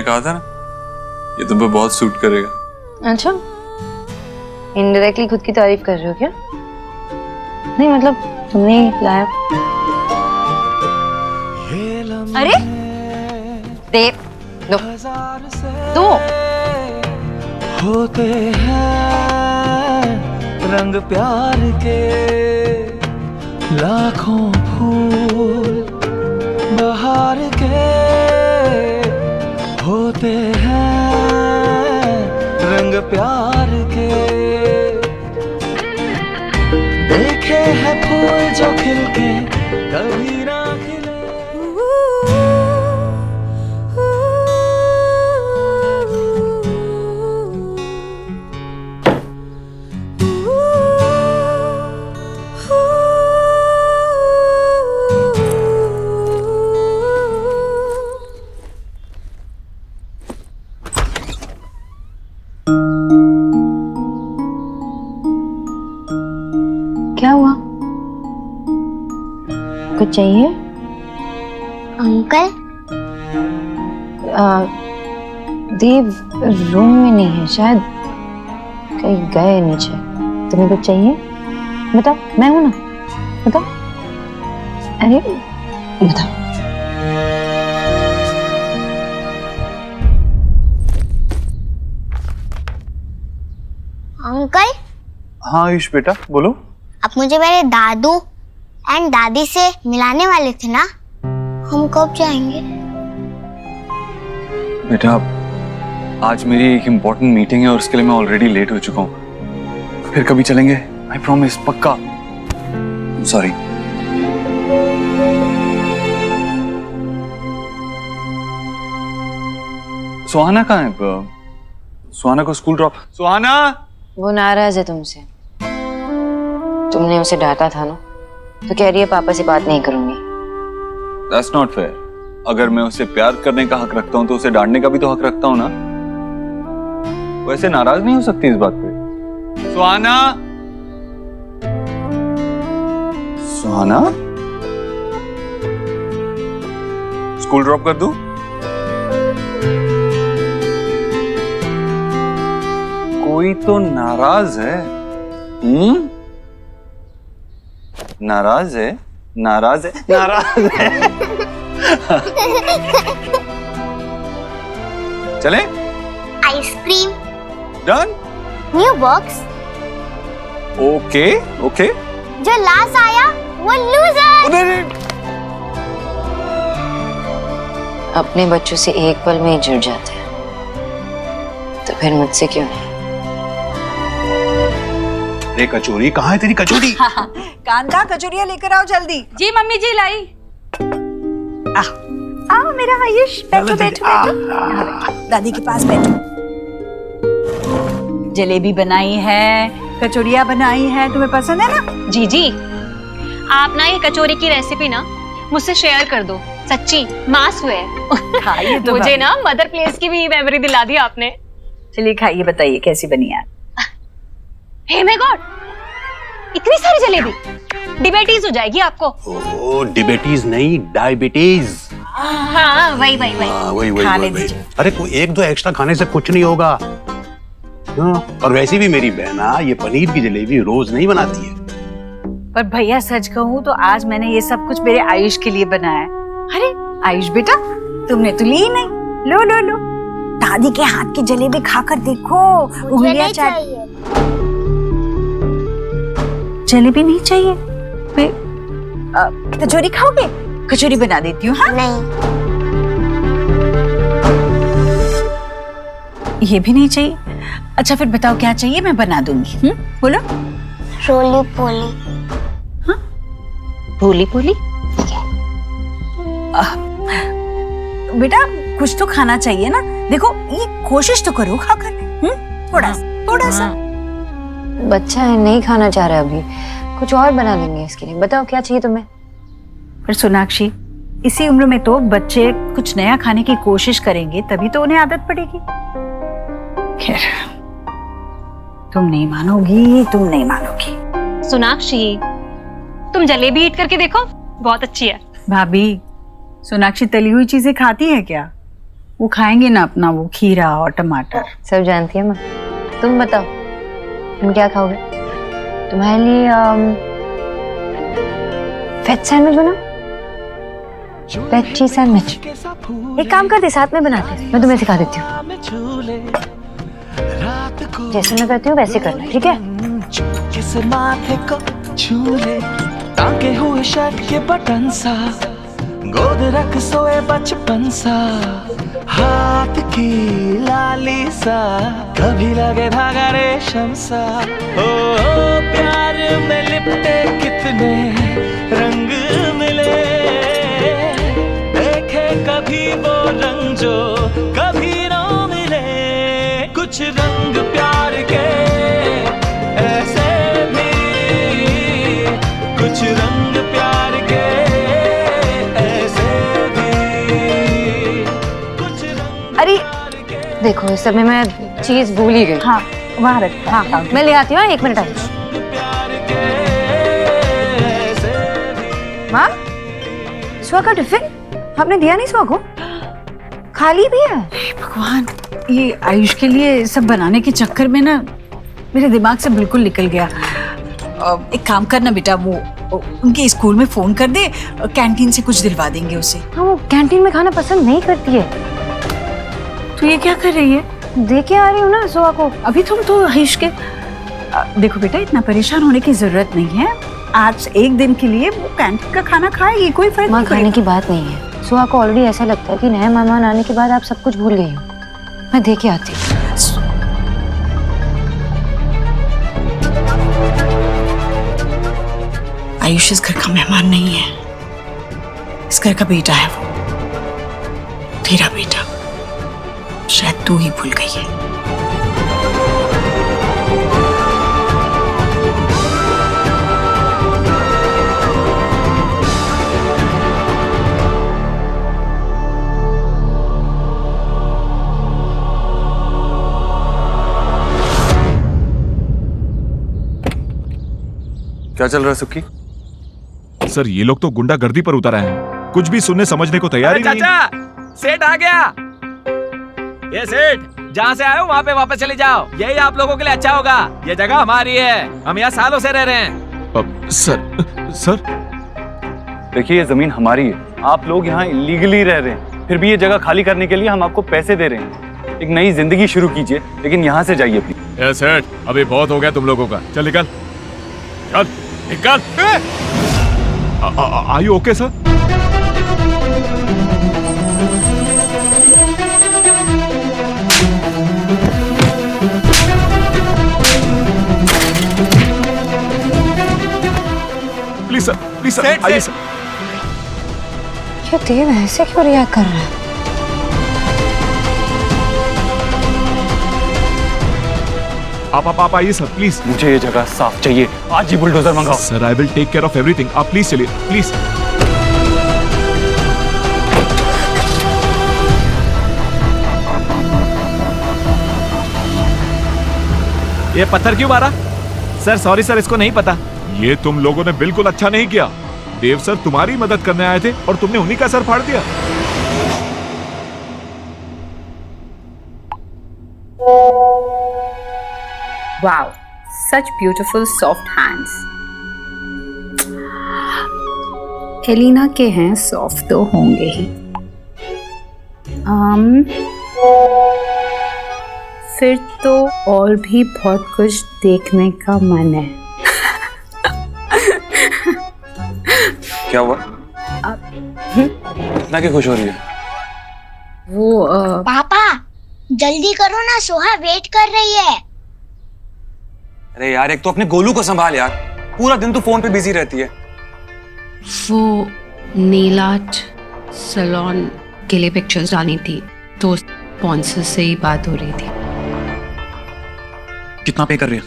मैंने कहा था ना, ये तुम पे बहुत सूट करेगा। अच्छा, इनडायरेक्टली खुद की तारीफ कर रहे हो क्या? नहीं मतलब तुमने ही लाया। अरे दे दो दो। होते हैं रंग प्यार के लाखों फूल बहार के, होते हैं रंग प्यार के। देखे हैं फूल जो खिल के कभी ना खिले। क्या हुआ? कुछ चाहिए? अंकल देव रूम में नहीं है, शायद कहीं गए नीचे। तुम्हें कुछ चाहिए? बताओ, मैं हूं ना, बताओ। अरे बताओ। अंकल हाँ आयुष बेटा, बोलो। आप मुझे मेरे दादू एंड दादी से मिलाने वाले थे ना, हम कब जाएंगे? बेटा आज मेरी एक इम्पोर्टेंट मीटिंग है और उसके लिए मैं ऑलरेडी लेट हो चुका हूँ। फिर कभी चलेंगे, आई प्रॉमिस, पक्का। सॉरी। सुहाना कहाँ है? सुहाना को स्कूल ड्रॉप। सुहाना, वो नाराज है तुमसे। तुमने उसे डांटा था ना, तो कह रही है पापा से बात नहीं करूंगी। That's not fair। अगर मैं उसे प्यार करने का हक रखता हूँ तो उसे डांटने का भी तो हक रखता हूँ ना। वैसे नाराज नहीं हो सकती इस बात पे। सुहाना, सुहाना, स्कूल ड्रॉप कर दूं? कोई तो नाराज है। नाराज है, नाराज है, नाराज है। चले? Ice cream. Done? New box. Okay okay. जो लास्ट आया वो लूजर। अपने बच्चों से एक पल में ही जुड़ जाते हैं, तो फिर मुझसे क्यों नहीं? रे कचौरी, कहाँ है तेरी कचौरी? कांता, कचौरियां लेकर आओ जल्दी। जी मम्मी जी लाई। आओ मेरा आयुष, बैठो बैठो बैठो। दादी के पास बैठो। जलेबी बनाई है, कचौरियां बनाई है, तुम्हें पसंद है ना? जी जी, आप ना ये कचौरी की रेसिपी ना मुझसे शेयर कर दो, सच्ची मास हुए। खाइए तो मुझे ना मदर प्लेस की भी मेमोरी दिला दी आपने। चलिए खाइए, बताइए कैसी बनी है। हे माय गॉड, इतनी सारी जलेबी, डिबेटीज हो जाएगी आपको। ओ डिबेटीज नहीं, डायबिटीज। हाँ वही वही वही। वही खाने वही। दीजिए। अरे कोई एक दो एक्स्ट्रा खाने से कुछ नहीं होगा। और वैसे भी मेरी बहना ये पनीर की जलेबी रोज नहीं बनाती है। पर भैया सच कहूँ तो आज मैंने ये सब कुछ मेरे आयुष के लिए बनाया है। अरे आयुष बेटा, तुमने तो ली ही नहीं। लो लो लो, दादी के हाथ की जलेबी खाकर देखो। मुझे नहीं चाहिए। जलेबी नहीं चाहिए? फिर कचौरी खाओगे? कचौरी बना देती हूँ। हाँ नहीं, ये भी नहीं चाहिए। अच्छा फिर बताओ क्या चाहिए, मैं बना दूंगी। बोलो। रोली पोली। भोली भोली? बेटा कुछ तो खाना चाहिए ना, देखो ये कोशिश तो करो खाकर। थोड़ा सा। बच्चा है, नहीं खाना चाह रहा अभी, कुछ और बना देंगे इसके लिए। बताओ क्या चाहिए तुम्हें? पर सोनाक्षी, इसी उम्र में तो बच्चे कुछ नया खाने की कोशिश करेंगे, तभी तो उन्हें आदत पड़ेगी। खैर, तुम नहीं मानोगी, तुम नहीं मानोगी। सोनाक्षी, तुम जलेबी ईट करके देखो, बहुत अच्छी है। भाभी, सोनाक्षी तली हुई चीजें खाती है क्या? वो खाएंगे ना अपना वो खीरा और टमाटर। सब जानती है माँ। तुम बताओ तुम क्या खाओगे? तुम्हारे लिए वेज सैंडविच बनाओ, वेज चीज सैंडविच। एक काम करते साथ में बनाते, मैं तुम्हें सिखा देती हूँ। जैसे मैं करती हूँ वैसे करना, ठीक है? किस माथे को छूले, टांके हुए शर्ट के बटन सा, गोद रख सोए बचपन सा, हाथ की लाली सा, कभी लगे धागा रेशम सा। ओ प्यार में लिपटे कितने रंग मिले, देखे कभी वो रंग जो कभी ना मिले। कुछ रंग प्यार के ऐसे भी, कुछ रंग प्यार के ऐसे भी, कुछ रंग अरे देखो इस समय मैं चीज भूल ही गई। हाँ वहाँ रख। हाँ मैं ले आती हूँ, 1 मिनट आई। प्यार के ऐसे भी। माँ सुहा का टिफिन आपने दिया नहीं? सुहा को खाली भी है। भगवान, ये आयुष के लिए सब बनाने के चक्कर में ना मेरे दिमाग से बिल्कुल निकल गया। एक काम करना बेटा, वो उनके स्कूल में फोन कर दे, कैंटीन से कुछ दिलवा देंगे उसे। हाँ वो कैंटीन में खाना पसंद नहीं करती है। तो ये क्या कर रही है? दे के आ रही हूँ ना सुहा को। अभी तुम तो आयुष के देखो बेटा, इतना परेशान होने की जरूरत नहीं है। आज एक दिन के लिए वो कैंटीन का खाना खाएगी, कोई फर्क माँ नहीं खाने पड़ेगा। की बात नहीं है। सुहा को ऑलरेडी ऐसा लगता है कि नए मेहमान आने के बाद आप सब कुछ भूल गई हो। मैं दे के आती हूँ। आयुष इस घर का मेहमान नहीं है, इस घर का बेटा है वो, तेरा बेटा। शायद तू ही भूल गई है। क्या चल रहा है सुक्की? सर ये लोग तो गुंडागर्दी पर उतर आए हैं, कुछ भी सुनने समझने को तैयार ही नहीं। चाचा सेठ आ गया। ये सेठ, जहाँ से आए हो वहाँ पे वापस चले जाओ, यही आप लोगों के लिए अच्छा होगा। ये जगह हमारी है, हम यहाँ सालों से रह रहे हैं। सर देखिए ये जमीन हमारी है, आप लोग यहाँ इलीगली रह रहे हैं, फिर भी ये जगह खाली करने के लिए हम आपको पैसे दे रहे हैं। एक नई जिंदगी शुरू कीजिए, लेकिन यहाँ से जाइए प्लीज। ए सेठ, अभी बहुत हो गया तुम लोगों का, चल निकल, चल निकल। Are you okay sir? Please sir आइए सर। ये देव ऐसे क्यों रिएक्ट कर रहा है? आप आइए सर प्लीज। मुझे ये जगह साफ चाहिए, आज ही बुलडोजर मंगाओ। Sir I will take care of everything, आप प्लीज चलिए प्लीज। ये पत्थर क्यों मारा? सर सॉरी सर, इसको नहीं पता। ये तुम लोगों ने बिल्कुल अच्छा नहीं किया। देव सर तुम्हारी मदद करने आए थे और तुमने उन्हीं का सर फाड़ दिया। Wow, such beautiful soft hands. Elina के हैं, सॉफ्ट तो होंगे ही। फिर तो और भी बहुत कुछ देखने का मन है। क्या हुआ? इतना क्यों खुश हो रही है? वो पापा जल्दी करो ना, सोहा वेट कर रही है। अरे यार, एक तो अपने गोलू को संभाल यार, पूरा दिन तो फोन पे बिजी रहती है। वो नेल आर्ट सैलून के लिए पिक्चर्स डाली थी, तो स्पॉन्सर से ही बात हो रही थी। कितना पे कर रही है?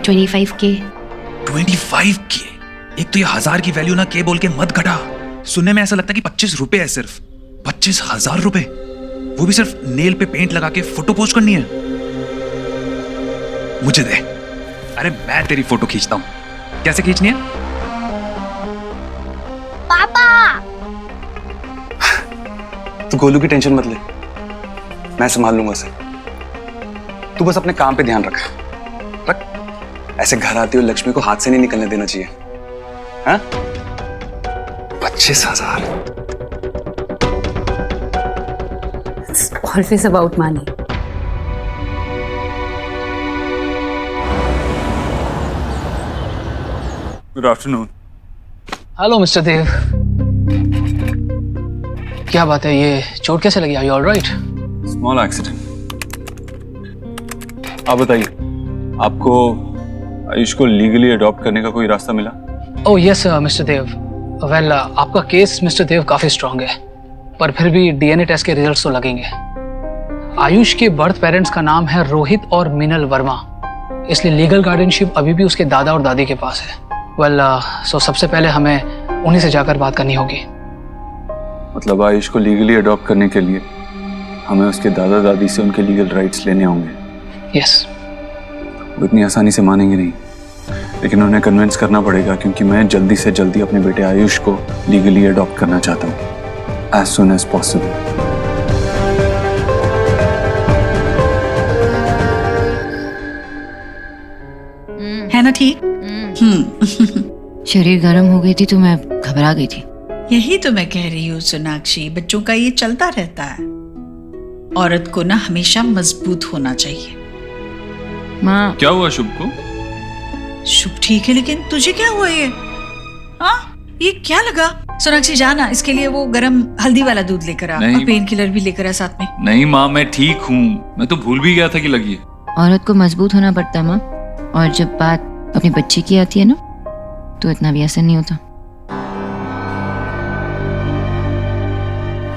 25K। 25K? एक तो ये 1000 की वैल्यू ना के बोल के मत घटा। सुनने में ऐसा लगता है कि 25 रुपए है, सिर्फ 25,000 रुपए, वो भी सिर्फ नेल पे पेंट लगा के फोटो पोस्ट करनी है। मुझे दे, अरे मैं तेरी फोटो खींचता हूं। कैसे खींचनी है? पापा तू गोलू की टेंशन मत ले, मैं संभाल लूंगा उसे। तू बस अपने काम पे ध्यान रख। ऐसे घर आती हुई लक्ष्मी को हाथ से नहीं निकलने देना चाहिए। हाँ? 25,000। Always about money. Good afternoon. Hello mister Dev, क्या बात है, ये चोट कैसे लगी? Are you alright? Small accident. आप बताइए, आपको आयुष को लीगली अडॉप्ट करने का कोई रास्ता मिला? ओह यस मिस्टर देव। वेल आपका केस मिस्टर देव काफी स्ट्रांग है, पर फिर भी डीएनए टेस्ट के रिजल्ट्स तो लगेंगे। आयुष के बर्थ पेरेंट्स का नाम है रोहित और मीनल वर्मा, इसलिए लीगल गार्डियनशिप अभी भी उसके दादा और दादी के पास है। वेल सो सबसे पहले हमें उन्हीं से जाकर बात करनी होगी। मतलब आयुष को लीगली अडॉप्ट करने के लिए हमें उसके दादा दादी से उनके लीगल राइट्स लेने होंगे? यस। वो इतनी आसानी से मानेंगे नहीं, लेकिन उन्हें कन्विंस करना पड़ेगा, क्योंकि मैं जल्दी से जल्दी अपने बेटे आयुष को लीगली अडॉप्ट करना चाहता हूँ, एज सुन एज पॉसिबल। है ना ठीक? शरीर गर्म हो गई थी तो मैं घबरा गई थी। यही तो मैं कह रही हूँ सोनाक्षी, बच्चों का ये चलता रहता है। औरत को ना हमेशा मजबूत होना चाहिए। माँ क्या हुआ शुभ को? शुभ ठीक है, लेकिन तुझे क्या हुआ ये? हाँ ये क्या लगा? सोनाक्षी जाना इसके लिए वो गरम हल्दी वाला दूध लेकर आ और पेन किलर भी लेकर आ साथ में। नहीं माँ, मैं ठीक हूँ, मैं तो भूल भी गया था कि लगी है। औरत को मजबूत होना पड़ता है माँ, और जब बात अपने बच्चे की आती है ना, तो इतना भी आसान नहीं होता।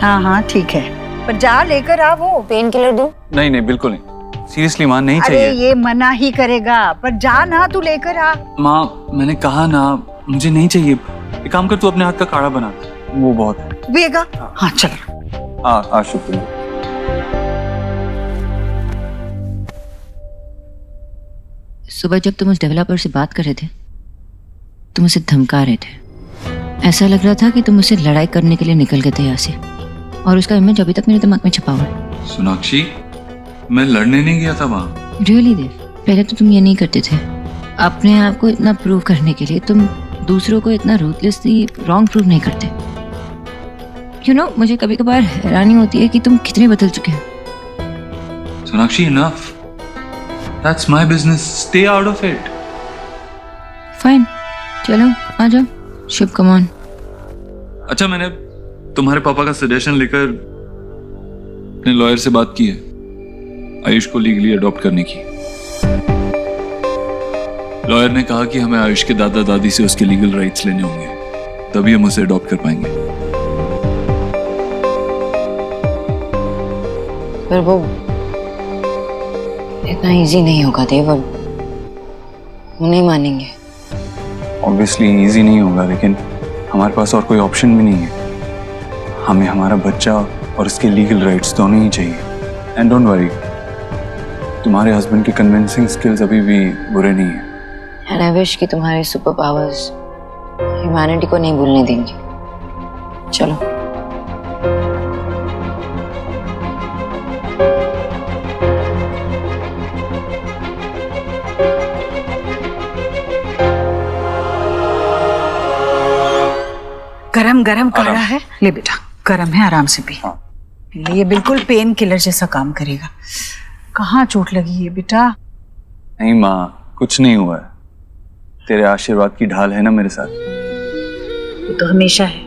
हाँ हाँ ठीक है, पर जा लेकर आ वो पेन किलर दूं। नहीं नहीं बिल्कुल नहीं, सीरियसली माँ नहीं अरे चाहिए। ये मना ही करेगा, पर जा ना तू लेकर आ। माँ मैंने कहा ना, मुझे नहीं चाहिए। एक काम कर, तू अपने हाथ का काढ़ा बना, वो बहुत है। पिएगा? हाँ चल। हाँ शुक्रिया। सुबह जब तुम उस डेवलपर से बात कर रहे थे, तुम उसे धमका रहे थे। ऐसा लग रहा था कि तुम उससे लड़ाई करने के लिए निकल गए थे यहाँ से, और उसका इमेज अभी तक मेरे दिमाग में छपा हुआ है। सोनाक्षी, मैं लड़ने नहीं गया था वहां। रियली देव, पहले तो तुम ये नहीं करते थे। अपने आप को इतना प्रूव करने के लिए तुम दूसरों को इतना रूथलेसली रॉन्ग प्रूव नहीं करते। यू नो, मुझे कभी कभार हैरानी होती है कि तुम कितने बदल चुके हो। Sonakshi, enough. That's my business. Stay out of it. Fine, चलो आ जाओ। शुभ, कम ऑन। अच्छा, मैंने तुम्हारे पापा का सजेशन लेकर अपने लॉयर से बात की है आयुष को लीगली अडॉप्ट करने की। लॉयर ने कहा कि हमें आयुष के दादा दादी से उसके लीगल राइट्स लेने होंगे, तभी हम उसे अडॉप्ट कर पाएंगे। पर वो इतना इजी नहीं होगा देव, अब वो नहीं मानेंगे। ऑब्वियसली इजी नहीं होगा, लेकिन हमारे पास और कोई ऑप्शन भी नहीं है। हमें हमारा बच्चा और उसके लीगल राइट्स दोनों ही चाहिए। एंड डोंट वरी, तुम्हारे हस्बैंड की कन्विंसिंग स्किल्स अभी भी बुरे नहीं है। एंड आई विश कि तुम्हारे सुपर पावर्स ह्यूमैनिटी को नहीं भूलने देंगे। चलो। गरम गरम काढ़ा है, ले बेटा, गरम है, आराम से पी। ये बिल्कुल पेन किलर जैसा काम करेगा। कहाँ चोट लगी है बेटा? नहीं माँ, कुछ नहीं हुआ है। तेरे आशीर्वाद की ढाल है ना मेरे साथ। वो तो हमेशा है।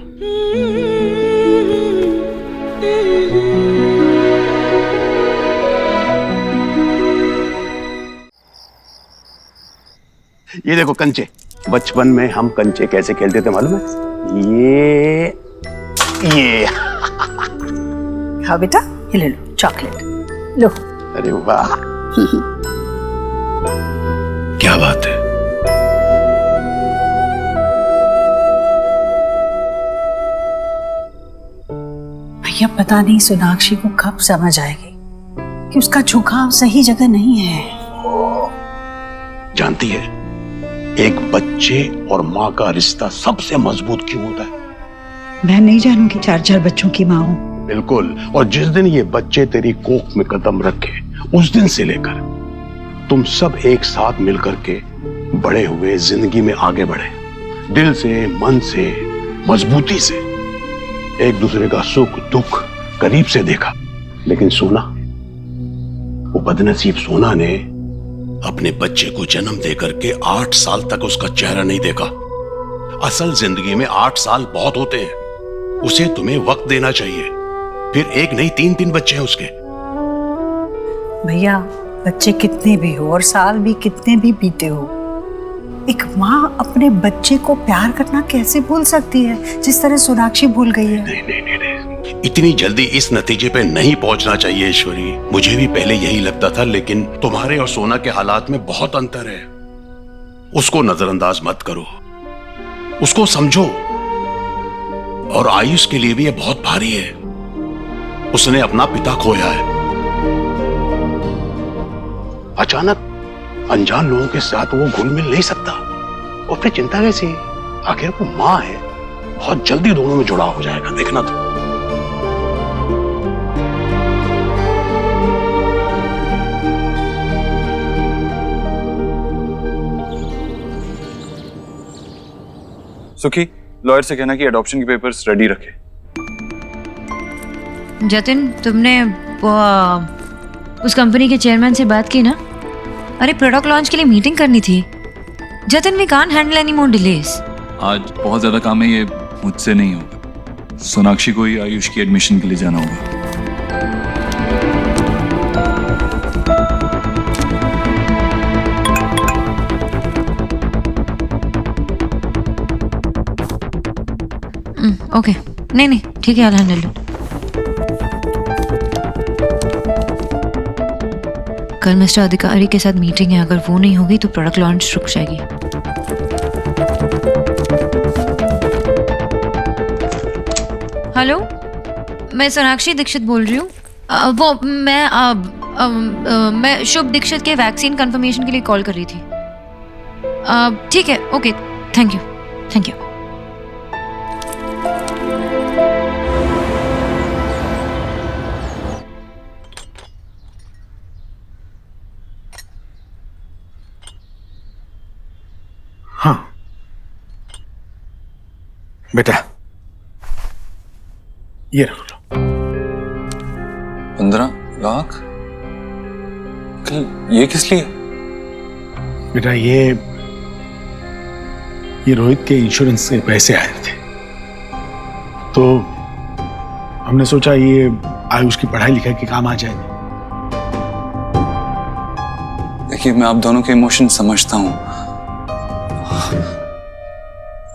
ये देखो कंचे, बचपन में हम कंचे कैसे खेलते थे मालूम है? ये हाँ बेटा, ये ले लो चॉकलेट, लो। अरे वाह, क्या बात है। भैया पता नहीं सोनाक्षी को कब समझ आएगी कि उसका झुकाव सही जगह नहीं है। जानती है, एक बच्चे और माँ का रिश्ता सबसे मजबूत क्यों होता है? मैं नहीं जानूंगी, 4 बच्चों की माँ हूँ। बिल्कुल। और जिस दिन ये बच्चे तेरी कोख में कदम रखे उस दिन से लेकर तुम सब एक साथ मिलकर के बड़े हुए, जिंदगी में आगे बढ़े, दिल से, मन से, मजबूती से, एक दूसरे का सुख दुख करीब से देखा। लेकिन सोना, वो बदनसीब सोना ने अपने बच्चे को जन्म देकर के 8 साल तक उसका चेहरा नहीं देखा। असल जिंदगी में 8 साल बहुत होते हैं, उसे तुम्हें वक्त देना चाहिए। फिर एक नहीं 3 बच्चे हैं उसके। भैया, बच्चे कितने भी हो और साल भी कितने भी बीते हो, एक माँ अपने बच्चे को प्यार करना कैसे भूल सकती है जिस तरह सोनाक्षी भूल गई है? नहीं, इतनी जल्दी इस नतीजे पे नहीं पहुंचना चाहिए ईश्वरी। मुझे भी पहले यही लगता था, लेकिन तुम्हारे और सोना के हालात में बहुत अंतर है। उसको नजरअंदाज मत करो, उसको समझो। और आयुष के लिए भी ये बहुत भारी है, उसने अपना पिता खोया है। अचानक अनजान लोगों के साथ वो घुल मिल नहीं सकता, और फिर चिंता कैसी? आखिर वो मां है, बहुत जल्दी दोनों में जुड़ाव हो जाएगा, देखना तो। सुखी, लॉयर से कहना कि एडॉप्शन के पेपर्स रेडी रखे। जतिन, तुमने उस कंपनी के चेयरमैन से बात की ना? अरे प्रोडक्ट लॉन्च के लिए मीटिंग करनी थी। Jatin, we can't handle any more delays. आज बहुत ज्यादा काम है, ये मुझसे नहीं होगा। सोनाक्षी को ही आयुष की एडमिशन के लिए जाना होगा। ओके, नहीं ठीक है, I'll handle it। कल मिस्टर अधिकारी के साथ मीटिंग है, अगर वो नहीं होगी तो प्रोडक्ट लॉन्च रुक जाएगी। हेलो, मैं सोनाक्षी दीक्षित बोल रही हूँ। वो मैं शुभ दीक्षित के वैक्सीन कंफर्मेशन के लिए कॉल कर रही थी। ठीक है, ओके, थैंक यू। हाँ बेटा, ये रख लो। 15 लाख? ये किस लिए? बेटा, ये रोहित के इंश्योरेंस के पैसे आए थे, तो हमने सोचा ये आयुष की पढ़ाई लिखाई के काम आ जाएंगे। देखिए, मैं आप दोनों के इमोशन समझता हूं।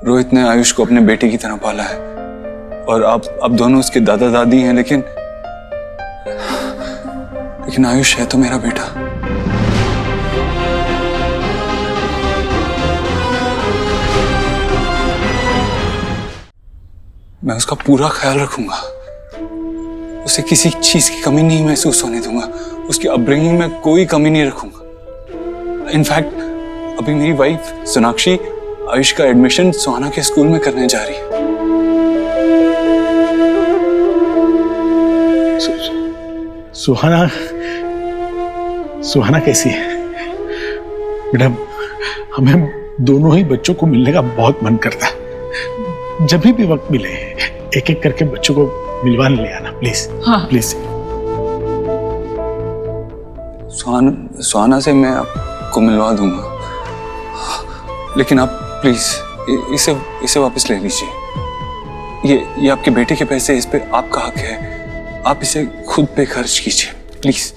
रोहित ने आयुष को अपने बेटे की तरह पाला है, और आप दोनों उसके दादा दादी हैं, लेकिन आयुष है तो मेरा बेटा। मैं उसका पूरा ख्याल रखूंगा, उसे किसी चीज की कमी नहीं महसूस होने दूंगा, उसकी अपब्रिंगिंग में कोई कमी नहीं रखूंगा। इनफैक्ट अभी मेरी वाइफ सोनाक्षी आयुष का एडमिशन सुहाना के स्कूल में करने जा रही है। सुहाना कैसी है? बेटा, हमें दोनों ही बच्चों को मिलने का बहुत मन करता है। जब भी वक्त मिले एक एक करके बच्चों को मिलवाने ले आना, प्लीज। हाँ। प्लीज। सुहाना से मैं आपको मिलवा दूंगा, लेकिन आप प्लीज इसे वापस ले लीजिए। ये आपके बेटे के पैसे, इस पे आपका हक है, आप इसे खुद पे खर्च कीजिए प्लीज।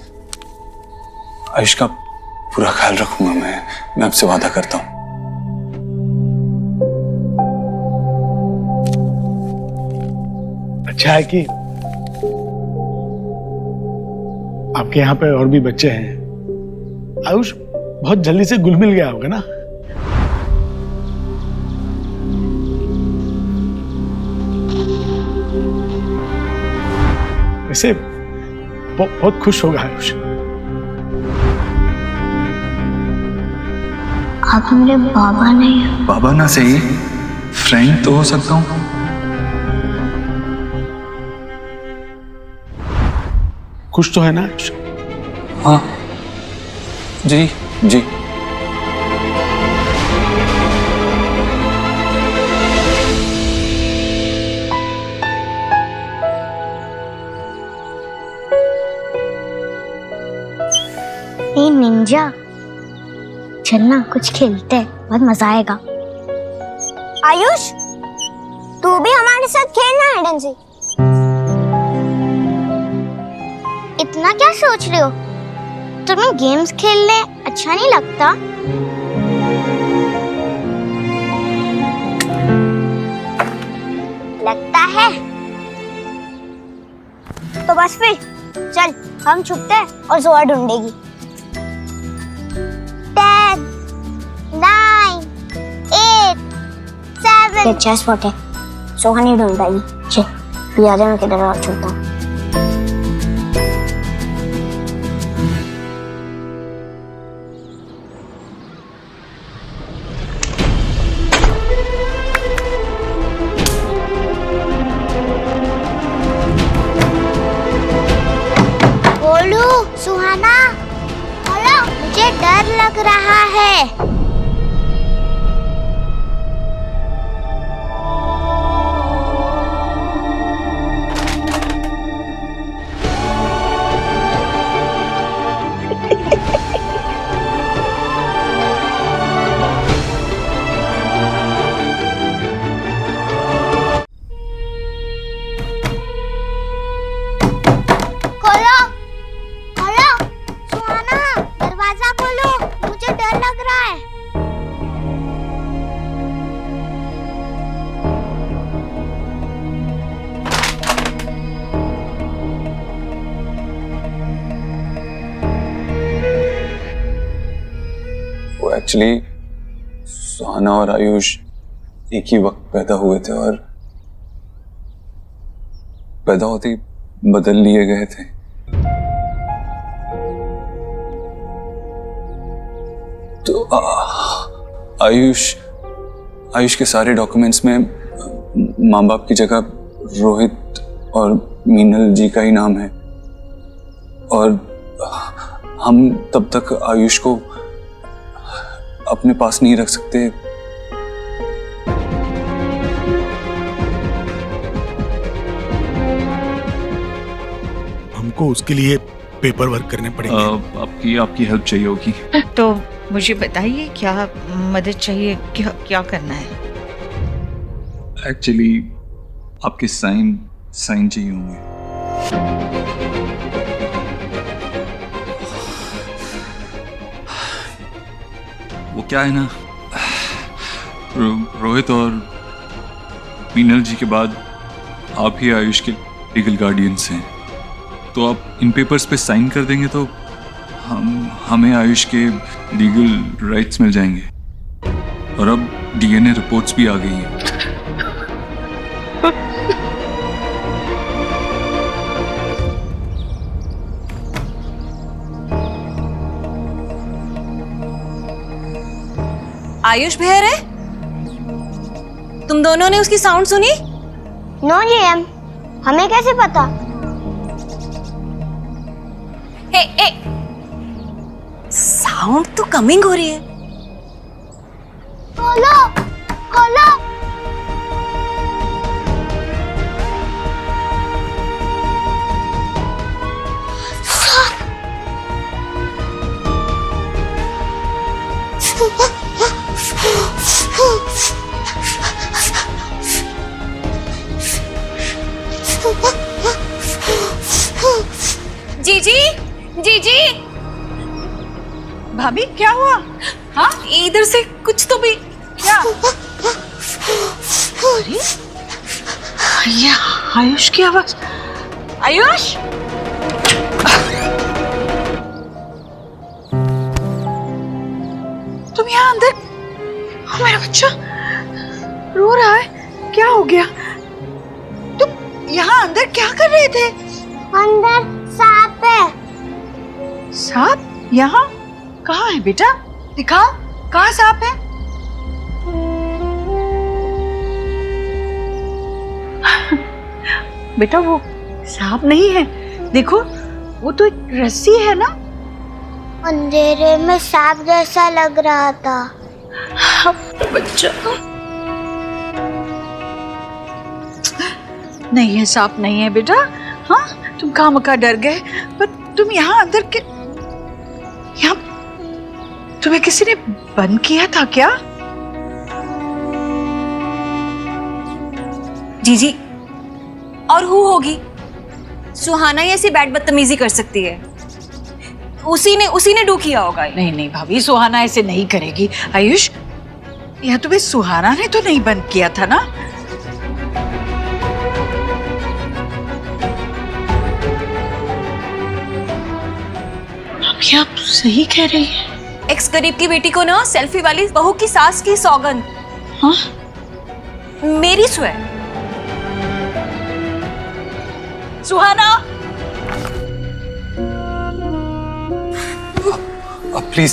आयुष का पूरा ख्याल रखूंगा मैं आपसे वादा करता हूं। अच्छा है कि आपके यहाँ पे और भी बच्चे हैं। आयुष बहुत जल्दी से घुल मिल गया होगा ना? वैसे बहुत खुश होगा आयुष। आप मेरे बाबा नहीं हैं। बाबा ना सही, फ्रेंड तो हो सकता हूं। खुश तो है ना? हाँ जी जी। ए निंजा, चलना कुछ खेलते हैं, बहुत मजा आएगा। आयुष, तू भी हमारे साथ खेलना हाइड एंड सीक। इतना क्या सोच रहे हो? तुम्हें गेम्स खेलने अच्छा नहीं लगता? लगता है तो बस फिर चल, हम छुपते हैं और जोआ ढूंढेगी। 10, 9, 8, 7। ये अच्छा स्पॉट है, सोहा नहीं ढूंढ पाएगी। चल पिया जा, मैं किधर और छुपता हूँ। सुहाना, बोलो, मुझे डर लग रहा है। एक्चुअली सुहाना और आयुष एक ही वक्त पैदा हुए थे और पैदा होते ही बदल लिए गए थे। तो आयुष के सारे डॉक्यूमेंट्स में माँ बाप की जगह रोहित और मीनल जी का ही नाम है और हम तब तक आयुष को अपने पास नहीं रख सकते। हमको उसके लिए पेपर वर्क करने पड़ेंगे। आपकी हेल्प चाहिए होगी। तो मुझे बताइए क्या मदद चाहिए, क्या करना है? एक्चुअली आपके साइन चाहिए होंगे। वो क्या है ना, रोहित और मीनल जी के बाद आप ही आयुष के लीगल गार्डियंस हैं, तो आप इन पेपर्स पे साइन कर देंगे तो हमें आयुष के लीगल राइट्स मिल जाएंगे। और अब डीएनए रिपोर्ट्स भी आ गई हैं। आयुष बेहर है? तुम दोनों ने उसकी साउंड सुनी? नो जीएम, हमें कैसे पता? साउंड तो कमिंग हो रही है। खोलो, खोलो। जीजी, जीजी, भाभी क्या हुआ? हाँ, इधर से कुछ तो भी। क्या? अरे ये आयुष की आवाज। आयुष, तुम यहाँ अंदर? मेरा बच्चा रो रहा है, क्या हो गया? तुम यहाँ अंदर क्या कर रहे थे? अंदर सांप है। सांप? यहाँ कहाँ है बेटा? दिखाओ, कहाँ सांप है? बेटा वो सांप नहीं है, देखो वो तो एक रस्सी है ना। अंधेरे में सांप जैसा लग रहा था। बच्चा नहीं है, सांप नहीं है बेटा। हाँ, तुम खामखा डर गए, पर तुम यहाँ अंदर के यहाँ तुम्हें किसी ने बंद किया था क्या? जीजी, और हु होगी? सुहाना ही ऐसी बैड बदतमीजी कर सकती है। उसी ने डू किया होगा। नहीं नहीं भाभी, सुहाना ऐसे नहीं करेगी। आयुष, यह तुम्हें सुहाना ने तो नहीं बंद किया था ना? आप सही कह रही है। एक्स गरीब की बेटी को ना सेल्फी वाली बहू की सास की सौगंध। हाँ? मेरी स्वे। सुहाना, प्लीज।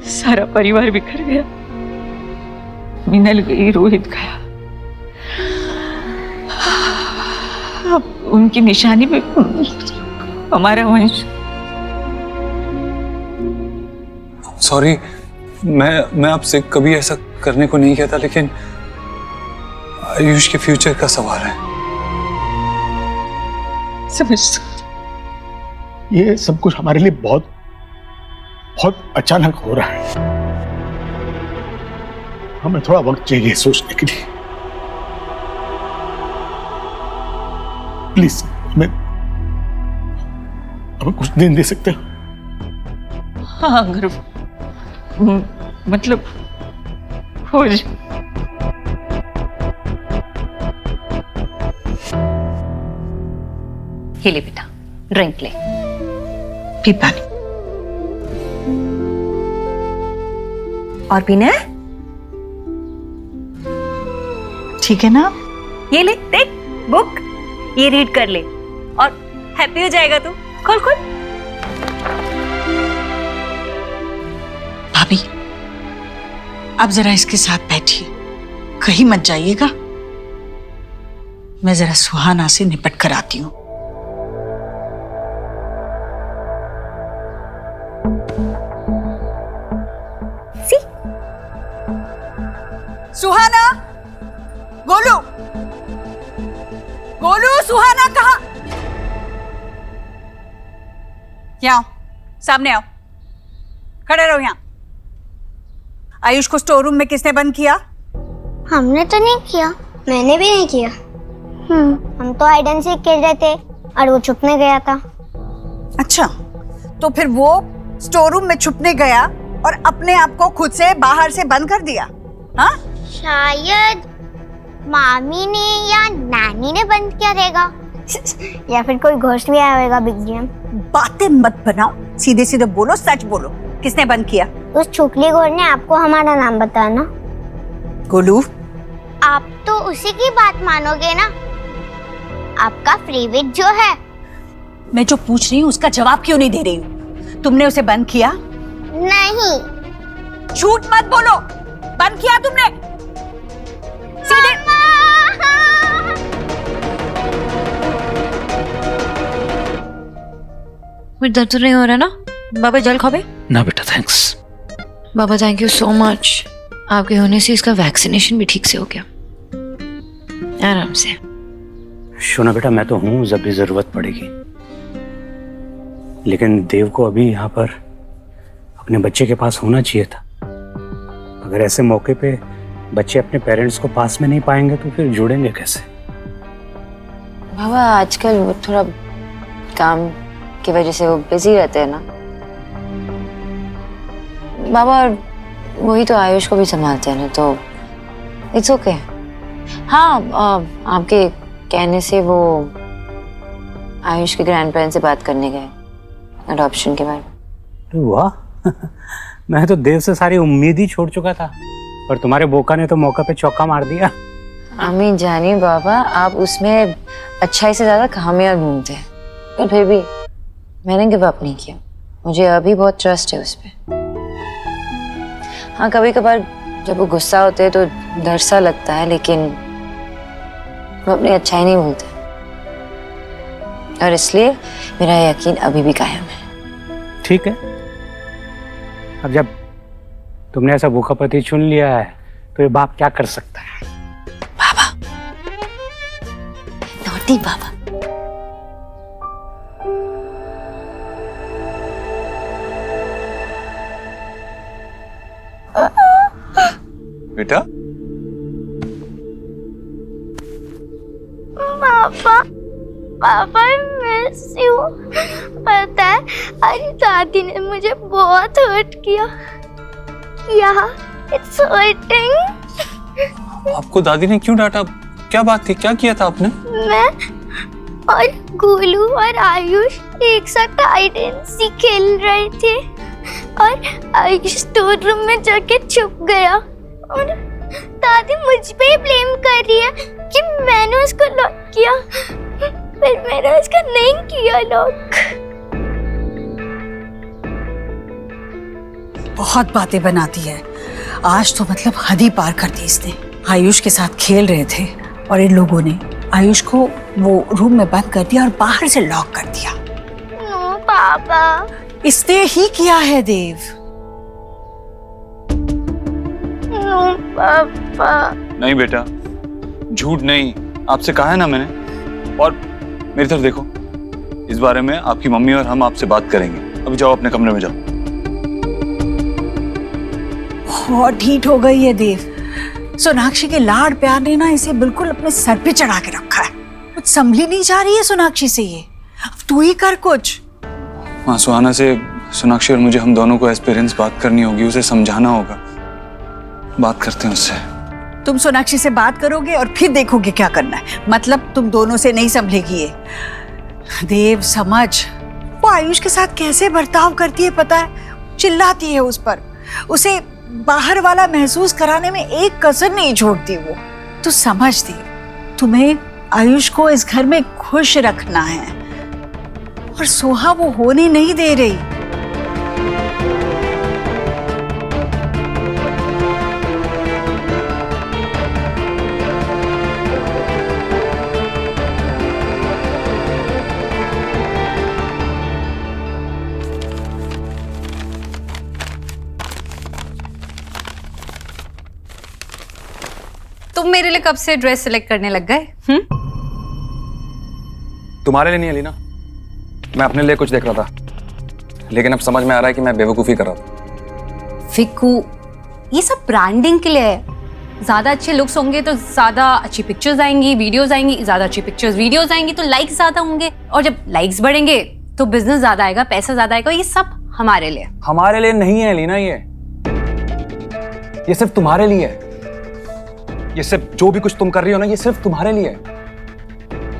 सारा परिवार बिखर गया। मिनल गई, रोहित गया। अब उनकी निशानी पे हमारा वंश। सॉरी, मैं आपसे कभी ऐसा करने को नहीं कहता, लेकिन आयुष के फ्यूचर का सवाल है। समझ, ये सब कुछ हमारे लिए बहुत बहुत अचानक हो रहा है। हमें थोड़ा वक्त चाहिए सोचने के लिए। प्लीज हमें कुछ दिन दे सकते हो? हाँ, अगर मतलब हो जाए। ये ले बेटा, ड्रिंक ले। पी पानी। और पीना है? ठीक है ना? ये ले, देख बुक, ये रीड कर ले और हैप्पी हो जाएगा तू। खोल खोल। भाभी, आप जरा इसके साथ बैठिए, कहीं मत जाइएगा। मैं जरा सुहाना से निपट कर आती हूँ। सुहाना, गोलू, गोलू, सुहाना कहाँ? यहाँ आओ, सामने आओ, खड़े रहो यहाँ। आयुष को स्टोर रूम में किसने बंद किया? हमने तो नहीं किया। मैंने भी नहीं किया। हम तो हाइड एंड सीक खेल रहे थे और वो छुपने गया था। अच्छा, तो फिर वो स्टोर रूम में छुपने गया और अपने आप को खुद से बाहर से बंद कर दिया? हाँ? शायद मामी ने या नानी ने बंद किया रहेगा। या फिर कोई घोस्ट भी आया होगा बिग गेम। बातें मत बनाओ, सीधे सीधे बोलो, सच बोलो, किसने बंद किया? उस छुपली घोर ने आपको हमारा नाम बताया ना। गोलू, आप तो उसी की बात मानोगे ना। आपका फेवरेट जो है। मैं जो पूछ रही हूँ उसका जवाब क्यों नहीं दे रही हूँ? तुमने उसे बंद किया? नहीं। झूठ मत बोलो, बंद किया तुमने। सीधे कुछ दर्द तो नहीं हो रहा ना? बाबा जल खावे? ना बेटा, thanks. Baba thank you so much. आपके होने से इसका वैक्सीनेशन भी ठीक से हो गया, आराम से। शोना बेटा, मैं तो हूं, जब भी जरूरत पड़ेगी। लेकिन देव को अभी यहाँ पर अपने बच्चे के पास होना चाहिए था। अगर ऐसे मौके पे बच्चे अपने पेरेंट्स को पास में नहीं पाएंगे तो फिर जुड़ेंगे कैसे? बाबा आजकल वो थोड़ा काम की वजह से वो बिजी रहते हैं ना बाबा, वही तो आयुष को भी संभालते हैं ना, तो इट्स ओके। हाँ, आपके कहने से वो आयुष के ग्रैंड पेरेंट्स से बात करने गए अडॉप्शन के बारे में। वाह, मैं तो देव से सारी उम्मीद ही छोड़ चुका था, पर तुम्हारे बोका ने तो मौका पे चौका मार दिया। अम्मी जानी बाबा, आप उसमें अच्छाई से ज्यादा खामियां ढूंढते हैं, पर फिर भी मैंने गिव अप नहीं किया। मुझे अभी बहुत ट्रस्ट है उस पर। हाँ, कभी कभार जब वो गुस्सा होते हैं तो डर सा लगता है, लेकिन वो अपनी अच्छाई नहीं भूलते। और इसलिए मेरा यकीन अभी भी कायम है। ठीक है, अब जब तुमने ऐसा भूखा पति चुन लिया है तो ये बाप क्या कर सकता है? बाबा, नॉटी बाबा। बेटा, पापा पापा मिस यू। पता है अरे दादी ने मुझे बहुत हर्ट किया। It's hurting. आपको दादी ने क्यों डांटा? क्या बात थी? क्या किया था आपने? मैं और गोलू और आयुष एक साथ हाइड एंड सीक खेल रहे थे और आयुष स्टोर रूम में जाके छुप गया और दादी मुझ पे ब्लेम कर रही है कि मैंने उसको लॉक किया, पर मैंने उसका नहीं किया लॉक। बहुत बातें बनाती है। आज तो मतलब हद ही पार कर दी इसने। आयुष के साथ खेल रहे थे और इन लोगों ने आयुष को वो रूम में बंद कर दिया और बाहर से लॉक कर दिया। नो पापा, इसने ही किया है देव। नो पापा। नहीं बेटा, झूठ नहीं, आपसे कहा है ना मैंने। और मेरी तरफ देखो, इस बारे में आपकी मम्मी और हम आपसे बात करेंगे। अभी जाओ अपने कमरे में जाओ। बहुत ढीठ हो गई है देव। सोनाक्षी के लाड़ प्यार ने ना इसे बिल्कुल अपने सर पे चढ़ा के रखा है। कुछ संभली नहीं जा रही है सोनाक्षी से ये। अब तू ही कर कुछ। हाँ, सुहाना से सोनाक्षी और मुझे हम दोनों को एज पेरेंट्स बात करनी होगी, उसे समझाना होगा। बात करते हैं उससे। तुम सोनाक्षी से बात करोगे और फिर देखोगे क्या करना है। मतलब तुम दोनों से नहीं संभलेगी ये। देव समझ, वो आयुष के साथ कैसे बर्ताव करती है पता है? चिल्लाती है उस पर, उसे बाहर वाला महसूस कराने में एक कसर नहीं छोड़ती वो। तो समझ दे, तुम्हें आयुष को इस घर में खुश रखना है और सोहा वो होने नहीं दे रही। तुम मेरे लिए कब से ड्रेस सिलेक्ट करने लग गए? तुम्हारे लिए नहीं अलीना, मैं अपने लिए कुछ देख रहा था, लेकिन अब समझ में आ रहा है कि मैं बेवकूफी कर रहा था। फिक्कू, ये सब ब्रांडिंग के लिए है। ज्यादा अच्छे लुक्स होंगे तो ज्यादा अच्छी पिक्चर्स आएंगी, वीडियोस आएंगी। ज्यादा अच्छी पिक्चर्स वीडियोस आएंगी तो लाइक्स ज्यादा होंगे, और जब लाइक्स बढ़ेंगे तो बिजनेस ज्यादा आएगा, पैसा ज्यादा आएगा। ये सब हमारे लिए। हमारे लिए नहीं है अलीना, ये सिर्फ तुम्हारे लिए है। ये सिर्फ जो भी कुछ तुम कर रही हो ना, ये सिर्फ तुम्हारे लिए है।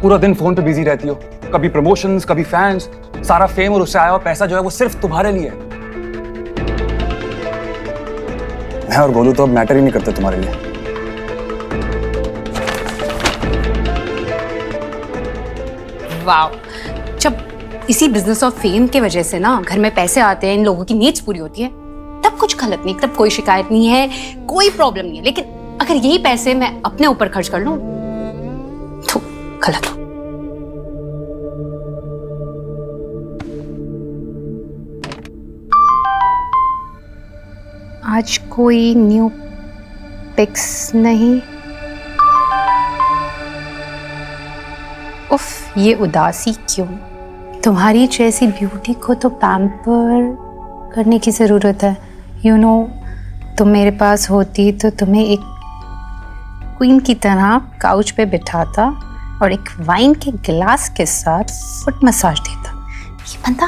पूरा दिन फोन पे बिजी रहती हो, कभी प्रमोशंस, कभी फैंस, सारा फेम और उससे आया हुआ पैसा जो है वो सिर्फ तुम्हारे लिए है। मैं और गोलू तो अब मैटर ही नहीं करते तुम्हारे लिए। वाव, जब इसी बिजनेस ऑफ फेम के वजह से ना घर में पैसे आते हैं, इन लोगों की नीड्स पूरी होती है, तब कुछ गलत नहीं, तब कोई शिकायत नहीं है, कोई प्रॉब्लम नहीं है। लेकिन अगर यही पैसे मैं अपने ऊपर खर्च कर लूं तो गलत हो। आज कोई न्यू पिक्स नहीं। उफ, ये उदासी क्यों? तुम्हारी जैसी ब्यूटी को तो पैम्पर करने की ज़रूरत है। यू नो, तुम मेरे पास होती तो तुम्हें एक क्वीन की तरह काउच पे बिठाता और एक वाइन के गिलास के साथ फुट मसाज देता। ये बंदा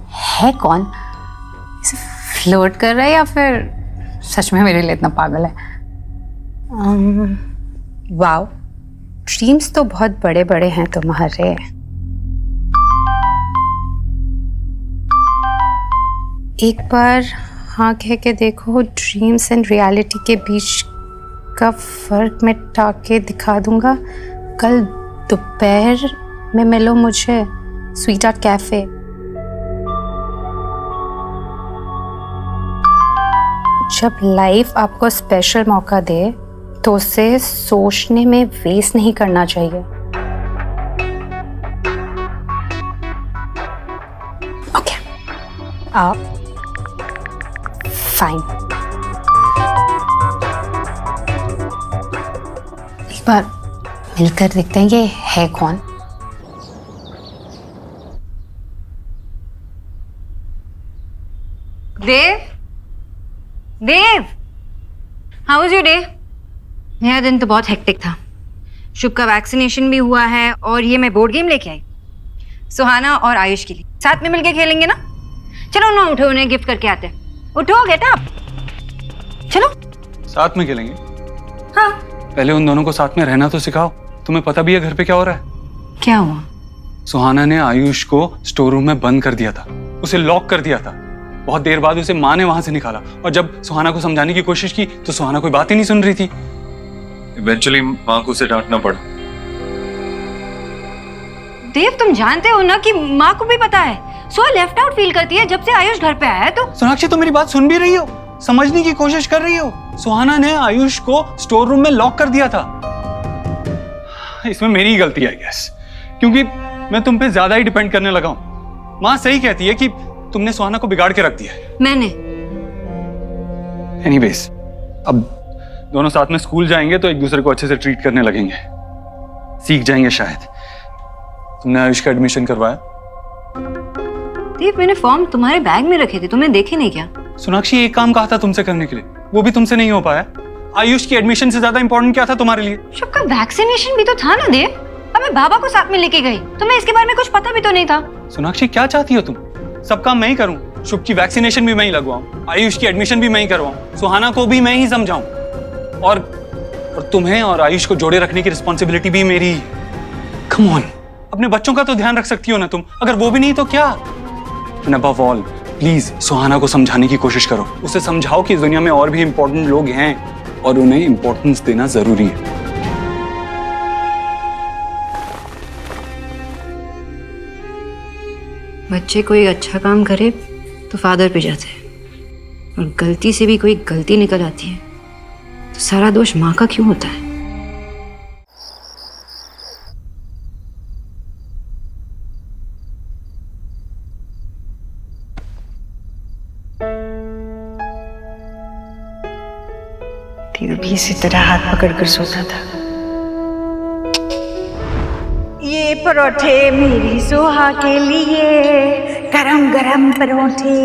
है कौन? इसे फ्लर्ट कर रहा है या फिर सच में मेरे लिए इतना पागल है? वाओ, ड्रीम्स तो बहुत बड़े बड़े हैं तुम्हारे। एक बार हाँ कह के देखो, ड्रीम्स एंड रियलिटी के बीच का फर्क मैं टाके दिखा दूंगा। कल दोपहर में मिलो मुझे स्वीट हार्ट कैफे। जब लाइफ आपको स्पेशल मौका दे तो उसे सोचने में वेस्ट नहीं करना चाहिए। फाइन। एक बार मिलकर देखते हैं ये है कौन। देव, देव, हाउ वाज योर डे? मेरा दिन तो बहुत हेक्टिक था। शुभ का वैक्सीनेशन भी हुआ है और ये मैं बोर्ड गेम लेके आई सुहाना और आयुष के लिए। साथ में मिलके खेलेंगे ना? चलो ना, उठो, उन्हें गिफ्ट करके आते हैं। उठो, गेट अप, चलो। साथ में खेलेंगे? हाँ। पहले उन दोनों को साथ में रहना तो सिखाओ। तुम्हें पता भी है घर पे क्या हो रहा है? क्या हुआ? सुहाना ने आयुष को स्टोर रूम में बंद कर दिया था, उसे लॉक कर दिया था। बहुत देर बाद उसे माँ ने वहां से निकाला और जब सुहाना को समझाने की कोशिश की तो सुहाना कोई बात ही नहीं सुन रही थी। इवेंचुअली माँ को उसे डांटना पड़ा। देव, तुम जानते हो ना कि माँ को भी पता है सो लेफ्ट आउट फील करती है जब से आयुष घर पे आया है। तो सोनाक्षी, तुम मेरी बात सुन भी रही हो? समझने की कोशिश कर रही हो? सुहाना ने आयुष को स्टोर रूम में लॉक कर दिया था। इसमें मेरी गलती है गैस, क्योंकि मैं तुम पे ज्यादा ही डिपेंड करने लगा हूं। माँ सही कहती है कि तुमने सुहाना को बिगाड़ के रख दिया है। मैंने एनीवेज, अब दोनों साथ में स्कूल जाएंगे तो एक दूसरे को अच्छे से ट्रीट करने लगेंगे, सीख जाएंगे शायद। तुमने आयुष का एडमिशन करवाया? देव, मैंने फॉर्म तुम्हारे बैग में रखे थे, तुमने देखे नहीं क्या? सोनाक्षी, एक काम कहा था तुमसे करने के लिए, वो भी तुमसे नहीं हो पाया। आयुष की एडमिशन से ज्यादा इंपॉर्टेंट क्या था तुम्हारे लिए? शुभ का वैक्सीनेशन भी तो था ना देव। अब मैं बाबा को साथ में लेके गई, तुम्हें इसके बारे में कुछ पता भी तो नहीं था। सोनाक्षी, क्या चाहती हो तुम? सब काम मैं ही करूं, शुभ की वैक्सीनेशन भी मैं ही लगवाऊं, आयुष की एडमिशन भी मैं ही करवाऊं, सुहाना को भी मैं ही समझाऊं, और तुम्हें और आयुष को जोड़े रखने की रिस्पॉन्सिबिलिटी भी मेरी ही। कम ऑन, अपने बच्चों का तो ध्यान रख सकती हो ना तुम, अगर वो भी नहीं तो क्या? एंड अबव ऑल, प्लीज सुहाना को समझाने की कोशिश करो। उसे समझाओ कि इस दुनिया में और भी इंपॉर्टेंट लोग हैं और उन्हें इंपॉर्टेंस देना जरूरी है। बच्चे कोई अच्छा काम करे तो फादर पे जाते हैं, और गलती से भी कोई गलती निकल आती है तो सारा दोष माँ का क्यों होता है? देव भी इसी तरह हाथ पकड़कर सोता था। ये परोठे मेरी सोहा के लिए, गरम गरम परोठे।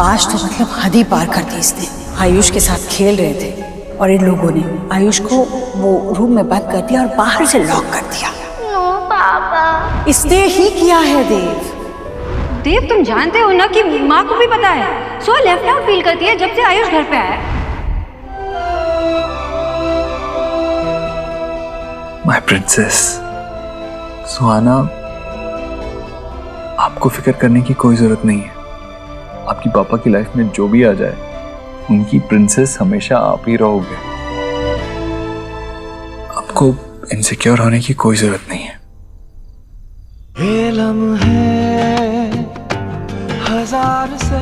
आज तो मतलब हद ही पार कर दी इसने। आयुष के साथ खेल रहे थे और इन लोगों ने आयुष को वो रूम में बंद कर दिया और बाहर से लॉक कर दिया। नो पापा, इसने ही किया है देव। देव, तुम जानते हो ना कि माँ को भी पता है सो लेफ्ट आउट फील करती है जब से आयुष घर पे आया। माय प्रिंसेस सुहाना, आपको फिक्र करने की कोई जरूरत नहीं है। आपकी पापा की लाइफ में जो भी आ जाए, उनकी प्रिंसेस हमेशा आप ही रहोगे। आपको इनसिक्योर होने की कोई जरूरत नहीं है। ये लम्हे हजार से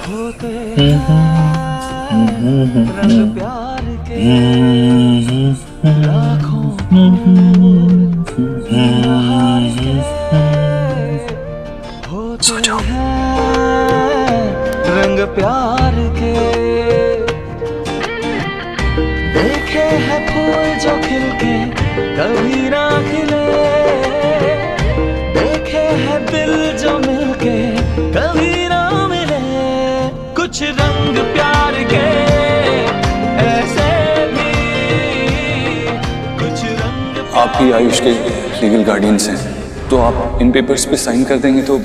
होते रंग प्यार के लाखों होते हैं रंग प्यार के। देखे हैं फूल जो खिलके कभी ना खिले, देखे हैं दिल जो मिलके कभी ना मिले। कुछ रंग प्यार के ऐसे भी, कुछ रंग। आप ही आयुष के लीगल गार्डियंस हैं, तो आप इन पेपर्स पे साइन कर देंगे तो।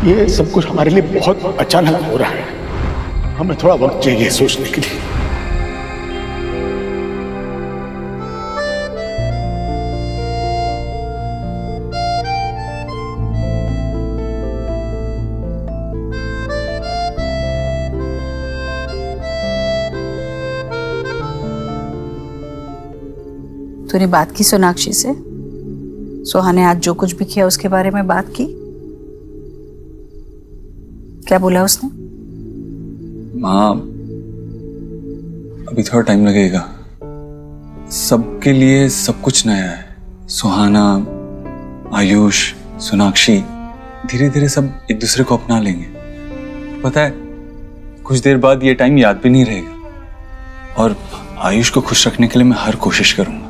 ये सब कुछ हमारे लिए बहुत अचानक हो रहा है, हमें थोड़ा वक्त चाहिए सोचने के लिए। तूने बात की सोनाक्षी से? सोहा ने आज जो कुछ भी किया उसके बारे में बात की? क्या बोला उसने? माँ, अभी थोड़ा टाइम लगेगा। सबके लिए सब कुछ नया है। सुहाना, आयुष, सोनाक्षी, धीरे धीरे सब एक दूसरे को अपना लेंगे। पता है, कुछ देर बाद ये टाइम याद भी नहीं रहेगा। और आयुष को खुश रखने के लिए मैं हर कोशिश करूंगा।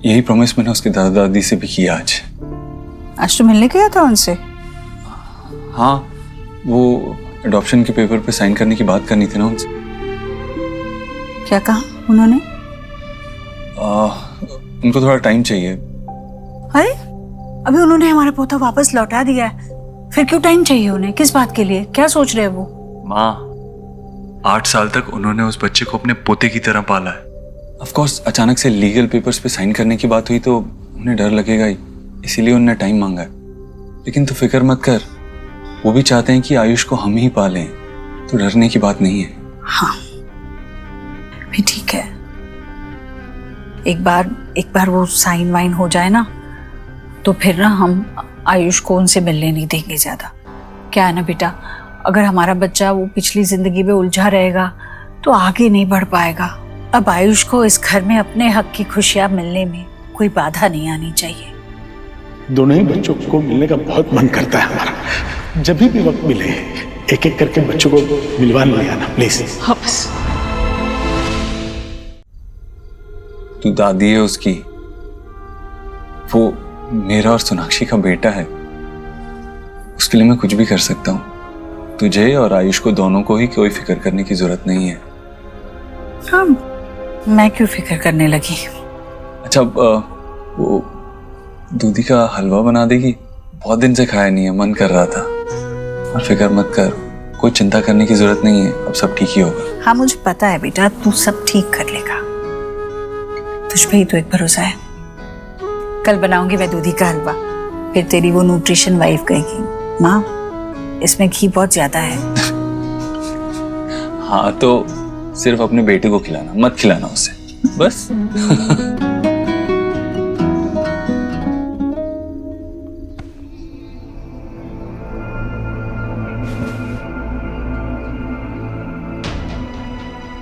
यही प्रॉमिस मैंने उसके दादा दादी से भी किया आज। आज तो मिलने गया था उनसे? हाँ, वो अडॉप्शन के पेपर पे साइन करने की बात करनी थी ना उनसे। क्या कहा उन्होंने? उनको थोड़ा टाइम चाहिए। अरे अभी उन्होंने हमारा पोता वापस लौटा दिया है, फिर क्यों टाइम चाहिए उन्हें? किस बात के लिए? क्या सोच रहे हैं वो? माँ, 8 साल तक उन्होंने उस बच्चे को अपने पोते की तरह पाला है। ऑफ कोर्स अचानक से लीगल पेपर्स पे साइन करने की बात हुई तो उन्हें डर लगेगा ही, इसीलिए उन्होंने टाइम मांगा है। लेकिन तू फिक्र मत कर, वो भी चाहते हैं कि आयुष को हम ही पालें, तो डरने की बात नहीं है। हाँ भी ठीक है। एक बार वो साइन वाइन हो जाए ना, तो फिर ना हम आयुष को उनसे मिलने नहीं देंगे ज्यादा। क्या है ना बेटा, अगर हमारा बच्चा वो पिछली जिंदगी में उलझा रहेगा तो आगे नहीं बढ़ पाएगा। अब आयुष को इस घर में अपने हक की खुशियां मिलने में कोई बाधा नहीं आनी चाहिए। दोनों ही बच्चों को मिलने का बहुत मन करता है हमारा। जब भी वक्त मिले एक एक करके बच्चों को मिलवा ले आना प्लीज। हाँ बस। तू दादी है उसकी, वो मेरा और सोनाक्षी का बेटा है। उसके लिए मैं कुछ भी कर सकता हूँ। तुझे और आयुष को दोनों को ही कोई फिक्र करने की जरूरत नहीं है। हाँ, मैं क्यों फिक्र करने लगी? अच्छा, वो दूधी का हलवा बना देगी? बहुत दिन से खाया नहीं है, मन कर रहा था। और फिक्र मत कर, कोई चिंता करने की जरूरत नहीं है, अब सब ठीक ही होगा। हाँ मुझे पता है बेटा, तू सब ठीक कर लेगा। तुझ पे ही तो एक भरोसा है। कल बनाऊंगी मैं दूधी का हलवा, फिर तेरी वो न्यूट्रिशन वाइफ कहेगी माँ इसमें घी बहुत ज्यादा है। हाँ तो सिर्फ अपने बेटे को खिलाना, मत खिलाना उसे, बस।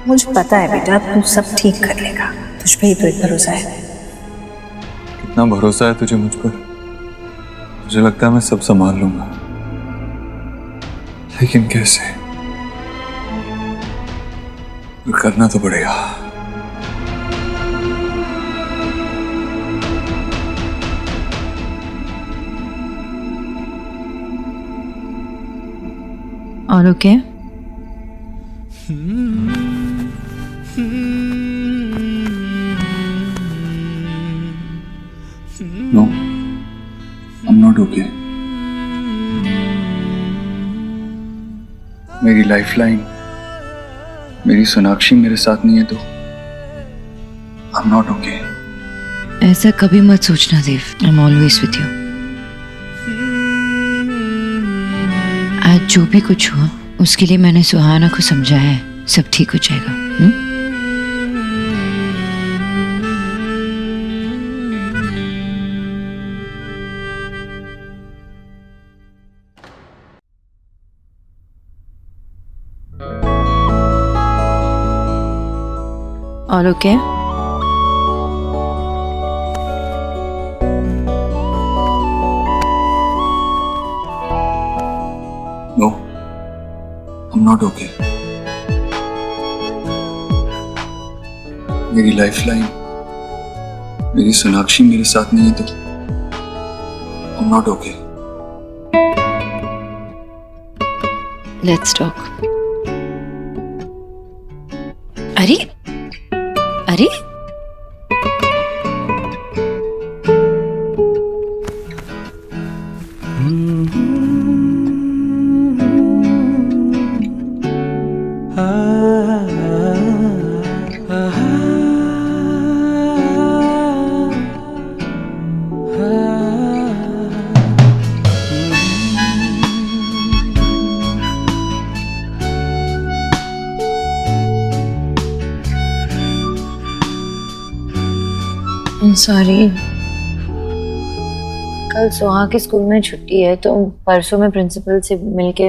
मुझे पता है बेटा, तू सब ठीक कर लेगा। तुझ पे ही तो एक भरोसा है। कितना भरोसा है तुझे मुझ पर? मुझे लगता है मैं सब संभाल लूंगा, लेकिन कैसे? करना तो पड़ेगा। और okay? No, I'm not okay. मेरी लाइफलाइन, मेरी सोनाक्षी मेरे साथ नहीं है तो I'm not okay. ऐसा कभी मत सोचना देव, I'm always with you. आज जो भी कुछ हुआ उसके लिए मैंने सुहाना को समझाया है, सब ठीक हो जाएगा। All okay? No, I'm not okay. मेरी लाइफलाइन, मेरी सोनाक्षी मेरे साथ नहीं है तो I'm not okay. Let's talk. अरे अरे सॉरी, कल सुहा के स्कूल में छुट्टी है तो परसों मैं प्रिंसिपल से मिलके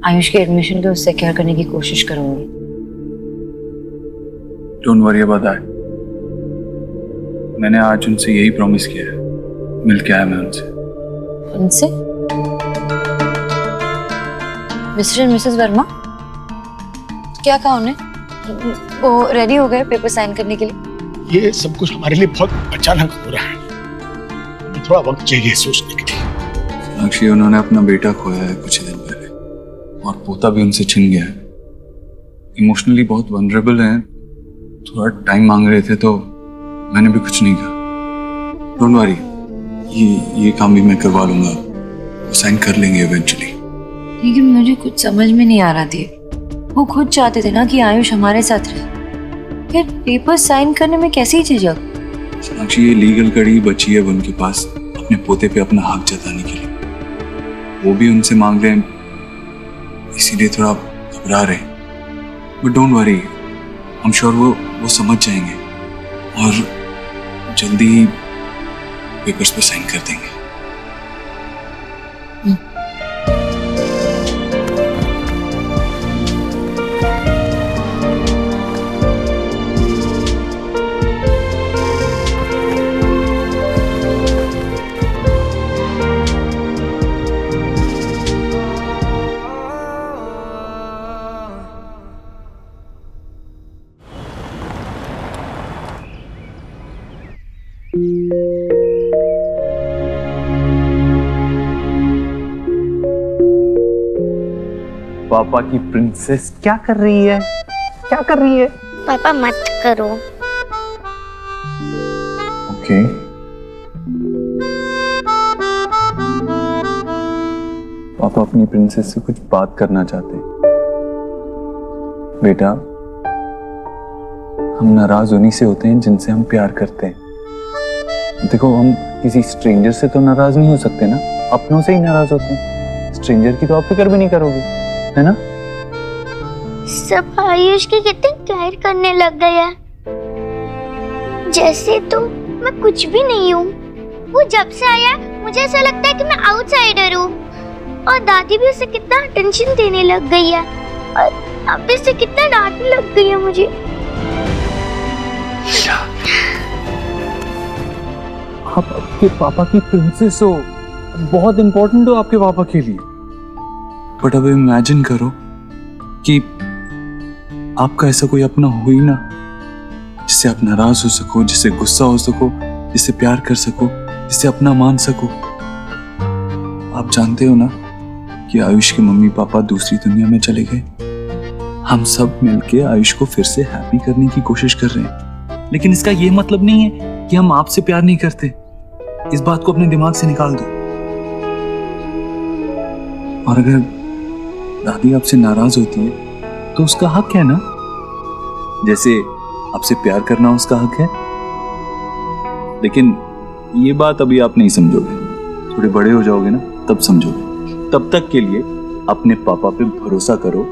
आयुष के एडमिशन को सिक्योर करने की कोशिश करूंगी। Don't worry about that. मैंने आज उनसे यही प्रॉमिस किया है, मिल के आया मैं उनसे। उनसे? मिस्टर एंड मिसेस वर्मा, क्या कहा उन्हें? वो रेडी हो गए पेपर साइन करने के लिए? ये सब कुछ हमारे लिए बहुत अचानक हो रहा है, हमें थोड़ा वक्त चाहिए सोचने के लिए। सोनाक्षी, उन्होंने अपना बेटा खोया है कुछ ही दिन पहले और पोता भी उनसे छिन गया है। इमोशनली बहुत वनरेबल हैं, थोड़ा टाइम मांग रहे थे तो मैंने भी कुछ नहीं कहा। डोंट वरी, ये काम भी मैं करवा लूंगा, वो साइन कर लेंगे इवेंचुअली। लेकिन मुझे कुछ समझ में नहीं आ रहा थी, वो खुद चाहते थे ना कि आयुष हमारे साथ रहे, फिर पेपर साइन करने में कैसी झिझक? सोनाक्षी, ये लीगल कड़ी बची है उनके पास अपने पोते पे अपना हक जताने के लिए, वो भी उनसे मांग रहे हैं, इसीलिए थोड़ा घबरा रहे हैं। But don't worry, I am sure वो समझ जाएंगे और जल्दी ही पेपर्स पे साइन कर देंगे। पापा की प्रिंसेस क्या कर रही है? क्या कर रही है? पापा मत करो। ओके। पापा अपनी प्रिंसेस से कुछ बात करना चाहते हैं। बेटा, हम नाराज उन्हीं से होते हैं जिनसे हम प्यार करते हैं। देखो, हम किसी स्ट्रेंजर से तो नाराज नहीं हो सकते ना, अपनों से ही नाराज होते हैं। स्ट्रेंजर की तो आप फिक्र भी नहीं करोगे, है ना? सब आयुष के कितने केयर करने लग गए हैं, जैसे तो मैं कुछ भी नहीं हूँ। वो जब से आया मुझे ऐसा लगता है कि मैं आउटसाइडर हूँ, और दादी भी उसे कितना अटेंशन देने लग गई है, और अब भी उसे कितना डांटने लग गई है मुझे। आप आपके पापा की प्रिंसेस हो, बहुत इंपॉर्टेंट हो आपके पापा के लिए। बट अब इमेजिन करो कि आपका ऐसा कोई अपना हो ही ना, जिससे आप नाराज हो सको, जिससे गुस्सा हो सको, जिससे प्यार कर सको, जिससे अपना मान सको। आप जानते हो ना कि आयुष के मम्मी पापा दूसरी दुनिया में चले गए। हम सब मिलके आयुष को फिर से हैप्पी करने की कोशिश कर रहे हैं, लेकिन इसका ये मतलब नहीं है कि हम आपसे प्यार नहीं करते। इस बात को अपने दिमाग से निकाल दो। और अगर दादी आपसे नाराज होती है तो उसका हक है ना, जैसे आपसे प्यार करना उसका हक है। लेकिन ये बात अभी आप नहीं समझोगे, थोड़े बड़े हो जाओगे ना तब समझोगे। तब तक के लिए अपने पापा पे भरोसा करो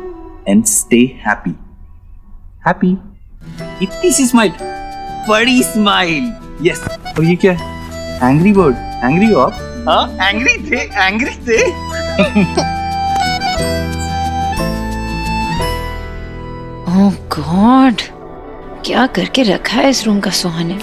एंड स्टे हैप्पी। हैप्पी। इतनी सी स्माइल, बड़ी स्माइल। यस। और ये क्या है? Angry bird. एंग्री हो आप? हाँ, एंग्री थे, एंग्री थे। ओह गॉड, क्या करके रखा है इस रूम का सुहा ने।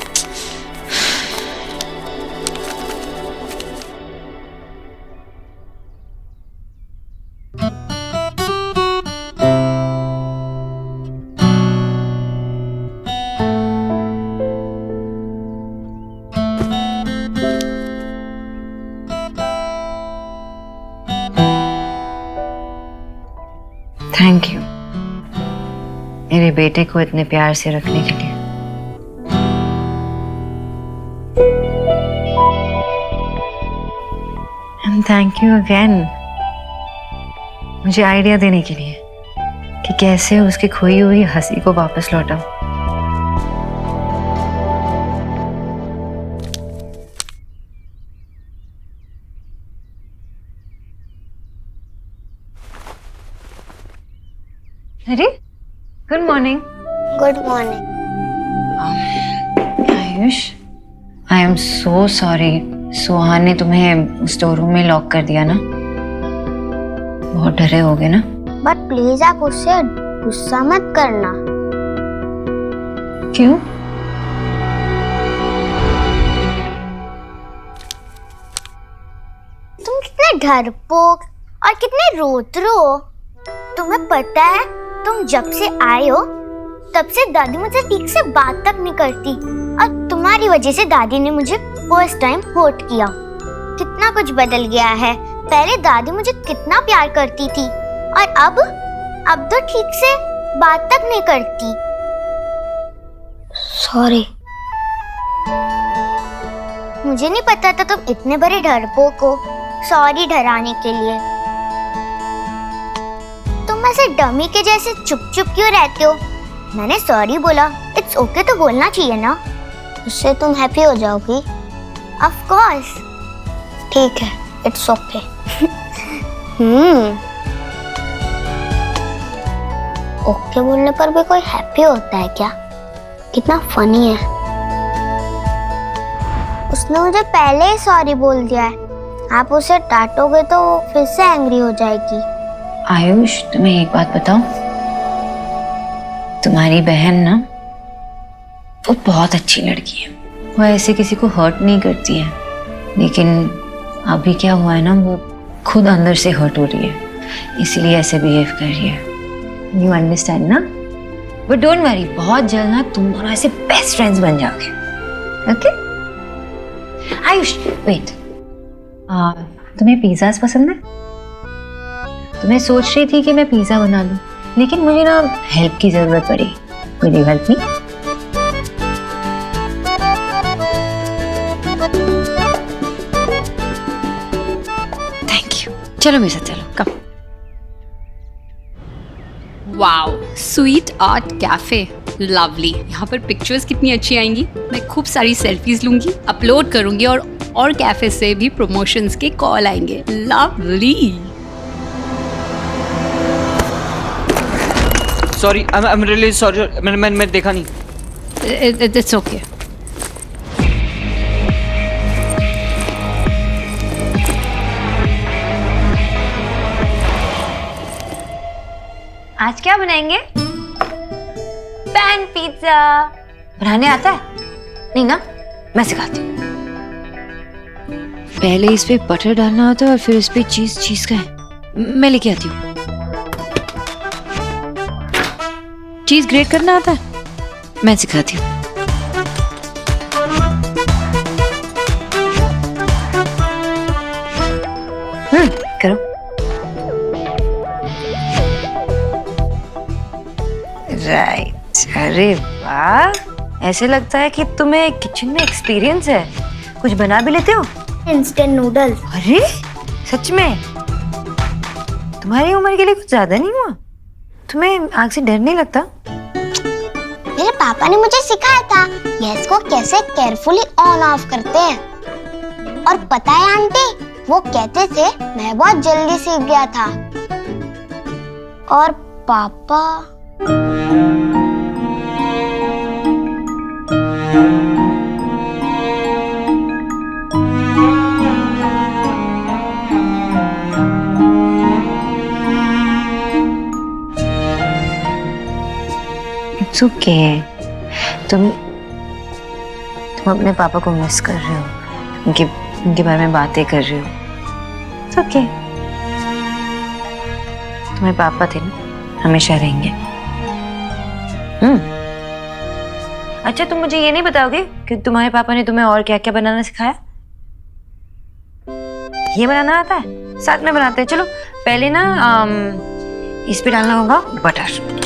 थैंक यू मेरे बेटे को इतने प्यार से रखने के लिए। एंड थैंक यू अगेन मुझे आइडिया देने के लिए कि कैसे उसकी खोई हुई हंसी को वापस लौटाऊं। अरे, good morning. Good morning. Ayush, I am so sorry, Suhan ने तुम्हें स्टोर रूम में लॉक कर दिया ना। बहुत डरे होगे ना। बट प्लीज आप उससे गुस्सा मत करना। क्यों? तुम कितने डरपोक और कितने रोतरू हो। तुम्हें पता है, तुम जब से आए हो तब से दादी मुझसे ठीक से बात तक नहीं करती, और तुम्हारी वजह से दादी ने मुझे फर्स्ट टाइम हर्ट किया। कितना कुछ बदल गया है। पहले दादी मुझे कितना प्यार करती थी, और अब तो ठीक से बात तक नहीं करती। सॉरी। मुझे नहीं पता था तुम इतने बड़े डरपोक हो सॉरी डराने के लिए। तुम ऐसे डमी के जैसे चुप चुप क्यों रहते हो? मैंने सॉरी बोला, इट्स ओके तो बोलना चाहिए ना, उससे तुम हैप्पी हो जाओगी। Of course. ठीक है, इट्स ओके। ओके बोलने पर भी कोई हैप्पी होता है क्या? कितना फनी है। उसने मुझे पहले ही सॉरी बोल दिया है, आप उसे डांटोगे तो वो फिर से एंग्री हो जाएगी। आयुष, तुम्हें एक बात बताऊं, तुम्हारी बहन ना वो बहुत अच्छी लड़की है, वो ऐसे किसी को हर्ट नहीं करती है, लेकिन अभी क्या हुआ है ना, वो खुद अंदर से हर्ट हो रही है, इसलिए ऐसे बिहेव कर रही है। यू अंडरस्टैंड ना? बट डोंट वरी, बहुत जल्द ना तुम दोनों ऐसे बेस्ट फ्रेंड्स बन जाओगे। ओके? आयुष, वेट, तुम्हें पिज़्ज़ास पसंद है? तो मैं सोच रही थी कि मैं पिज़्ज़ा बना लूं, लेकिन मुझे ना हेल्प की जरूरत पड़ी। Will you help me? Thank you. चलो मेरे साथ, चलो come. Wow, sweet art cafe, lovely. यहाँ पर पिक्चर्स कितनी अच्छी आएंगी। मैं खूब सारी सेल्फीज लूंगी, अपलोड करूंगी, और कैफे से भी प्रमोशंस के कॉल आएंगे। Lovely. Sorry, I am really sorry, मैंने देखा नहीं। It's okay. आज क्या बनाएंगे? Pan pizza. बनाने आता है? नहीं ना, मैं सिखाती हूँ। पहले इस पे बटर डालना होता है और फिर इस पे चीज का है। मैं लेके आती हूँ। चीज ग्रेट करना आता है? मैं सिखाती हूँ। करो। राइट। अरे वाह, ऐसे लगता है कि तुम्हें किचन में एक्सपीरियंस है। कुछ बना भी लेते हो? Instant noodles. अरे सच में? तुम्हारी उम्र के लिए कुछ ज्यादा नहीं हुआ? तुम्हें आग से डर नहीं लगता? मेरे पापा ने मुझे सिखाया था गैस को कैसे केयरफुली ऑन ऑफ करते हैं। और पता है आंटी, वो कहते थे मैं बहुत जल्दी सीख गया था। और पापा इट्स ओके। तुम अपने पापा को मिस कर रहे हो, उनके बारे में बातें कर रहे हो। It's okay. तुम्हारे पापा थे ना, हमेशा रहेंगे। अच्छा, तुम मुझे ये नहीं बताओगे कि तुम्हारे पापा ने तुम्हें और क्या क्या बनाना सिखाया? ये बनाना आता है? साथ में बनाते हैं। चलो पहले ना इस पे डालना होगा बटर,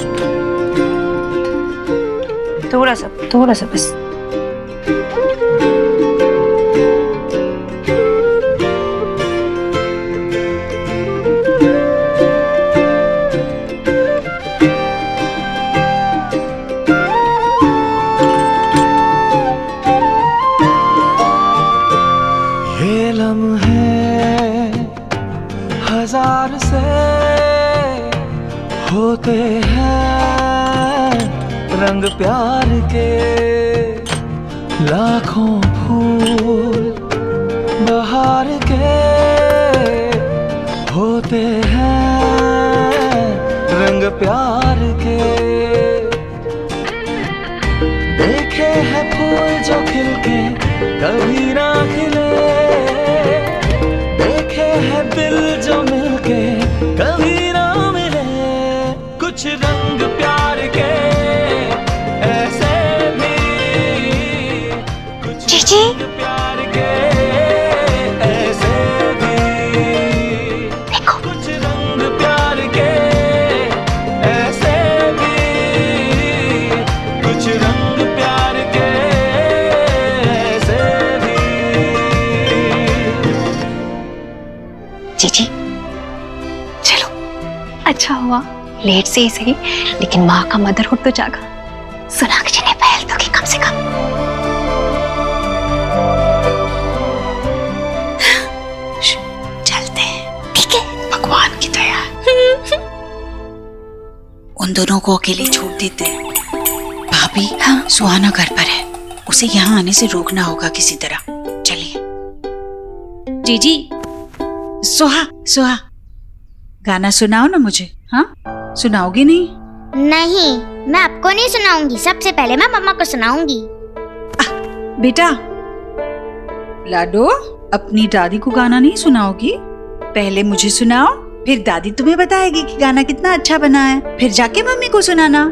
थोड़ा सा बस। ये लम्हे हजार से होते हैं, रंग प्यार के लाखों फूल बहार के होते हैं, रंग प्यार के। देखे हैं फूल जो खिल के कभी ना खिले, देखे हैं दिल जो मिलके कभी ना मिले। चलो अच्छा हुआ, लेट से ही सही लेकिन माँ का मदरहुड तो जागा। सोनाक्षी ने पहल तो की कम से कम। चलते हैं, ठीक है? भगवान की दया। उन दोनों को अकेले छोड़ देते हैं। भाभी, हाँ? सुहाना घर पर है, उसे यहाँ आने से रोकना होगा किसी तरह। चलिए। जीजी, सुहा गाना सुनाओ ना मुझे। हाँ, सुनाओगी नहीं? नहीं, मैं आपको नहीं सुनाऊंगी, सबसे पहले मैं मम्मा को सुनाऊंगी। बेटा लाडो, अपनी दादी को गाना नहीं सुनाओगी? पहले मुझे सुनाओ, फिर दादी तुम्हें बताएगी कि गाना कितना अच्छा बना है, फिर जाके मम्मी को सुनाना।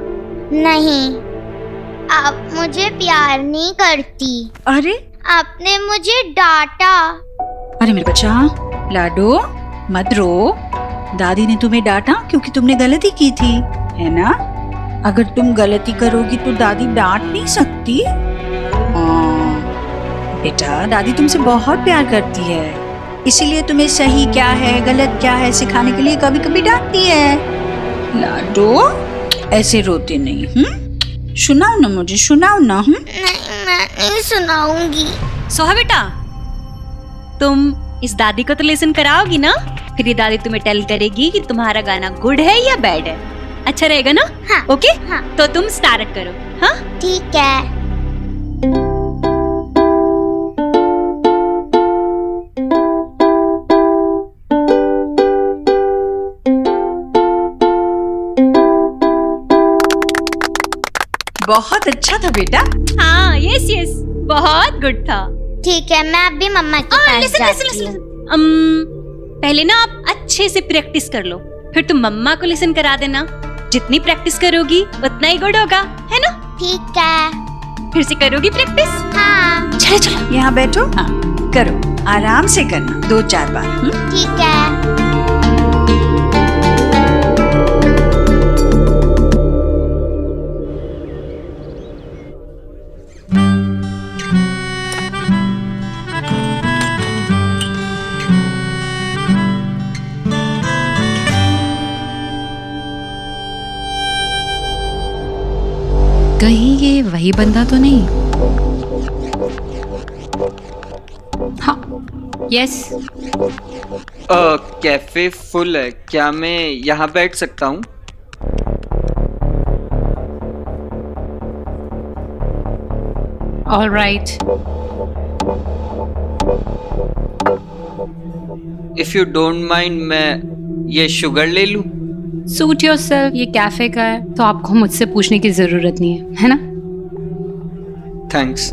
नहीं, आप मुझे प्यार नहीं करती। अरे आपने मुझे डांटा। अरे मेरे बच्चा, लाडो मत रो। दादी ने तुम्हें डांटा क्योंकि तुमने गलती की थी, है ना? अगर तुम गलती करोगी तो दादी डांट नहीं सकती। बेटा, दादी तुमसे बहुत प्यार करती है, इसीलिए तुम्हें सही क्या है गलत क्या है सिखाने के लिए कभी कभी डांटती है। लाडो ऐसे रोते नहीं। सुनाओ ना मुझे, सुनाओ ना। नहीं, मैं नहीं सुनाऊंगी। सोहा बेटा, तुम इस दादी को तो लेसन कराओगी ना? फिर ये दादी तुम्हें टेल करेगी कि तुम्हारा गाना गुड है या बैड है। अच्छा रहेगा ना? हाँ, ओके? हाँ। तो तुम स्टार्ट करो। हाँ, ठीक है। बहुत अच्छा था बेटा। हाँ, यस यस, बहुत गुड था। ठीक है, मैं अब भी मम्मा के पास जाती हूँ। पहले ना आप अच्छे से प्रैक्टिस कर लो, फिर तुम मम्मा को लिसन करा देना। जितनी प्रैक्टिस करोगी उतना ही गुड होगा, है ना? ठीक है। फिर से करोगी प्रैक्टिस? हाँ। चलो चलो, यहाँ बैठो। हाँ, करो, आराम से करना 2-4 बार। ठीक है। कहीं ये वही बंदा तो नहीं? हाँ, यस। कैफे फुल है, क्या मैं यहाँ बैठ सकता हूँ? All right. If you don't mind, मैं ये शुगर ले लूँ? सूट योरसेल्फ, ये कैफे का है तो आपको मुझसे पूछने की जरूरत नहीं है ना? Thanks.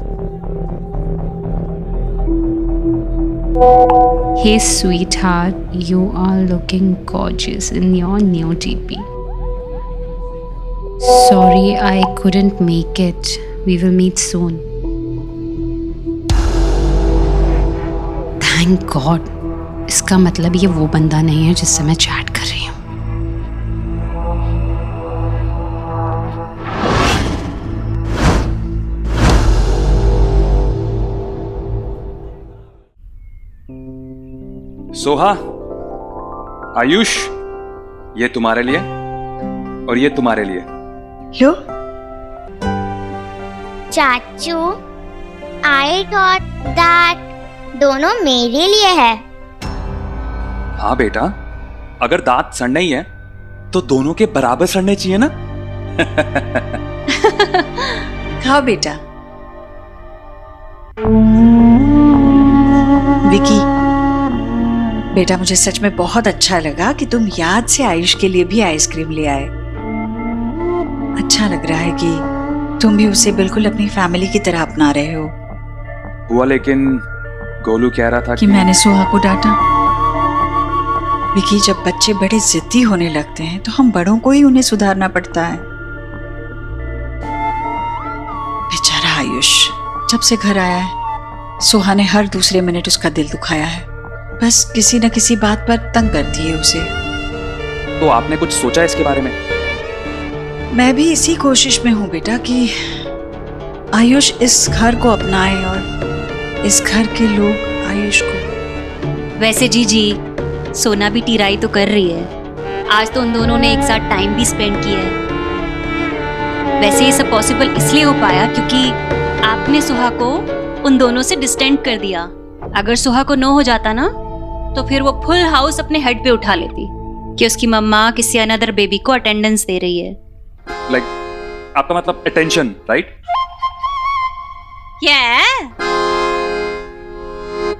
Hey sweetheart, you are looking gorgeous in your new DP. Sorry, I couldn't make it. We will meet soon. Thank God. इसका मतलब ये वो बंदा नहीं है जिससे मैं चैट कर रही हूँ। सोहा, आयुष, ये तुम्हारे लिए और ये तुम्हारे लिए। लो। चाचू, आई थॉट दैट दोनों मेरे लिए है। हाँ बेटा, अगर दांत सड़ने ही है तो दोनों के बराबर सड़ने चाहिए ना। खाओ बेटा। विकी बेटा, मुझे सच में बहुत अच्छा लगा कि तुम याद से आयुष के लिए भी आइसक्रीम ले आए। अच्छा लग रहा है कि तुम भी उसे बिल्कुल अपनी फैमिली की तरह अपना रहे हो। हुआ, लेकिन गोलू कह रहा था कि मैंने सोहा को डांटा। विकी, जब बच्चे बड़े जिद्दी होने लगते हैं तो हम बड़ों को ही उन्हें सुधारना पड़ता है। बेचारा आयुष जब से घर आया है, सोहा ने हर दूसरे मिनट उसका दिल दुखाया है। बस किसी न किसी बात पर तंग करती है उसे। तो आपने कुछ सोचा इसके बारे में? मैं भी इसी कोशिश में हूँ बेटा कि आयुष इस घर को अपनाए और इस घर के लोग आयुष को। वैसे जी सोना भी टीराई तो कर रही है, आज तो उन दोनों ने एक साथ टाइम भी स्पेंड किया है। वैसे ये सब पॉसिबल इसलिए हो पाया क्योंकि आपने सुहा को उन दोनों से डिस्टेंट कर दिया। अगर सुहा को नो हो जाता ना तो फिर वो फुल हाउस अपने हेड पे उठा लेती कि उसकी मम्मा किसी अनदर बेबी को अटेंडेंस दे रही है। लाइक आपका मतलब अटेंशन, राइट?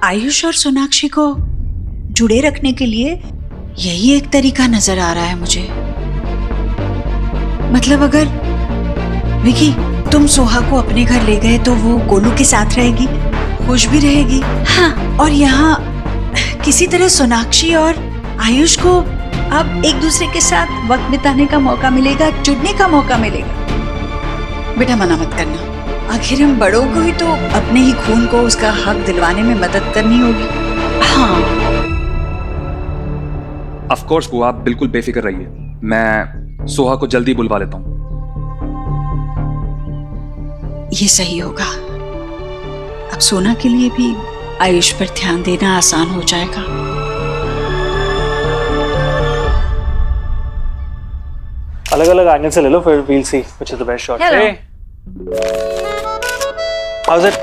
आयुष और सोनाक्षी को जुड़े रखने के लिए यही एक तरीका नजर आ रहा है मुझे। मतलब अगर विकी तुम सोहा को अपने घर ले गए तो वो गोलू के साथ रहेगी, खुश भी रहेगी। हाँ, और यहाँ किसी तरह सोनाक्षी और आयुष को अब एक दूसरे के साथ वक्त बिताने का मौका मिलेगा, जुड़ने का मौका मिलेगा। बेटा मना मत करना, आखिर हम बड़ों को ही तो अपने ही खून को उसका हक दिलवाने में मदद करनी होगी। हाँ ऑफ कोर्स बुआ, आप बिल्कुल बेफिक्र रहिए, मैं सोहा को जल्दी बुलवा लेता हूँ। ये सही होगा। अब सोना के लिए भी आयुष पर ध्यान देना आसान हो जाएगा। अलग अलग एंगल से ले लो, फिर we'll see which is the best shot. Hello. Hey. How's it?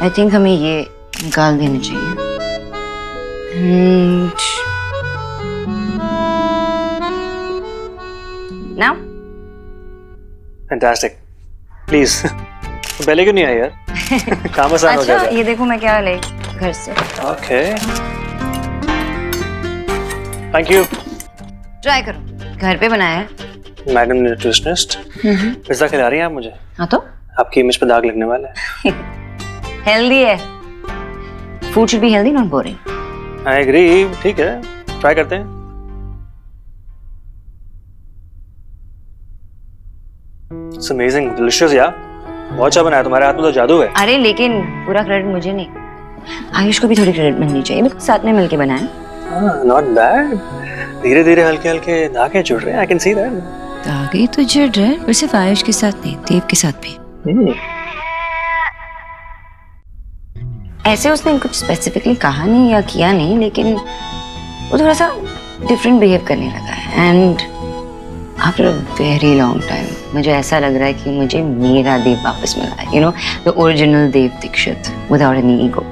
I think हमें ये निकाल देना चाहिए। And now? Fantastic. Please. पहले क्यों नहीं आई यार? काम आसान हो अच्छा, जाएगा। ये देखो मैं क्या ले घर से। Okay. Thank you. ट्राई करो, घर पे बनाया है। मैडम न्यूट्रिशनिस्ट, पिज्जा खिला रही हैं आप मुझे? हाँ तो आपकी इमेज पे दाग लगने वाला है। हेल्दी है, food should be healthy not boring. I agree, ठीक है, ट्राई करते हैं। इट्स अमेजिंग, डिलीशियस यार, बहुत अच्छा बनाया, तुम्हारे हाथ में तो जादू है। अरे लेकिन पूरा क्रेडिट मुझे नहीं, आयुष को भी थोड़ी क्रेडिट मिलनी चाहिए, बिल्कुल साथ में मिलके बनाया। नॉट बैड, धीरे धीरे हल्के हल्के धागे जुड़ रहे हैं, आई कैन सी दैट। धागे तो जुड़ रहे हैं, पर सिर्फ आयुष के साथ नहीं, देव के साथ भी। ऐसे उसने कुछ स्पेसिफिकली कहा नहीं या किया नहीं, लेकिन वो थोड़ा सा डिफरेंट बिहेव करने लगा है। And after a very long time मुझे ऐसा लग रहा है कि मुझे मेरा देव वापस मिला है, you know, the original Dev Dikshit without any ego.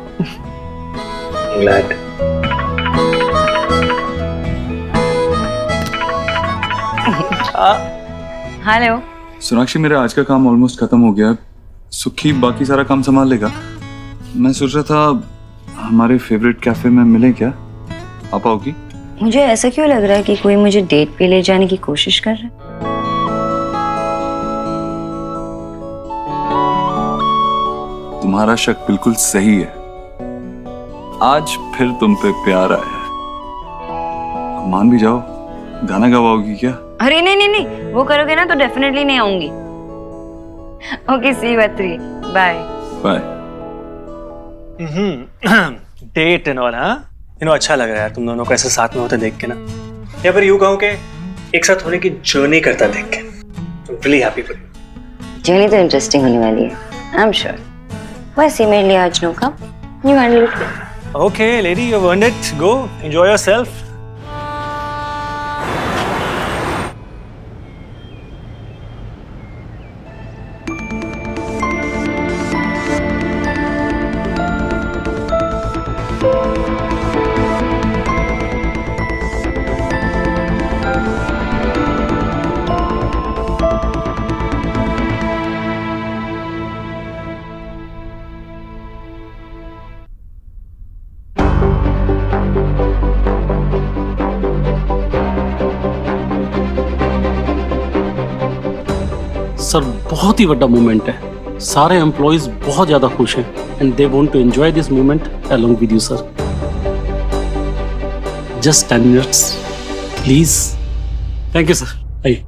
Glad. Hello Sonakshi, मेरा आज का काम ऑलमोस्ट खत्म हो गया। सुखी बाकी सारा काम संभाल लेगा। मैं सोच रहा था हमारे फेवरेट कैफे में मिले क्या, आप आओगी? मुझे ऐसा क्यों लग रहा है कि कोई मुझे डेट पे ले जाने की कोशिश कर रहा है? तुम्हारा शक बिल्कुल सही है, आज फिर तुम पे प्यार आया है। अब मान भी जाओ, गाना गवाओगी क्या? अरे नहीं नहीं नहीं, वो करोगे ना तो डेफिनेटली नहीं आऊंगी। Okay, see you at 3, bye bye. Date and all, हाँ, यू नो, अच्छा लग रहा है तुम दोनों को ऐसे साथ में होते देख के ना, या फिर यूं कहूं कि एक साथ होने की जर्नी करता देख के। I'm really happy for you. Journey तो इंटरेस्टिंग होने वाली है, आई एम श्योर। वैसे मेरे लिए आज no come, you handle it. Okay, lady, you've earned it. Go, enjoy yourself. Sir बहुत ही बड़ा मोमेंट है, सारे एम्प्लॉइज बहुत ज़्यादा खुश हैं and they want to enjoy this moment along with you sir. Just 10 minutes please. Thank you sir. आइए।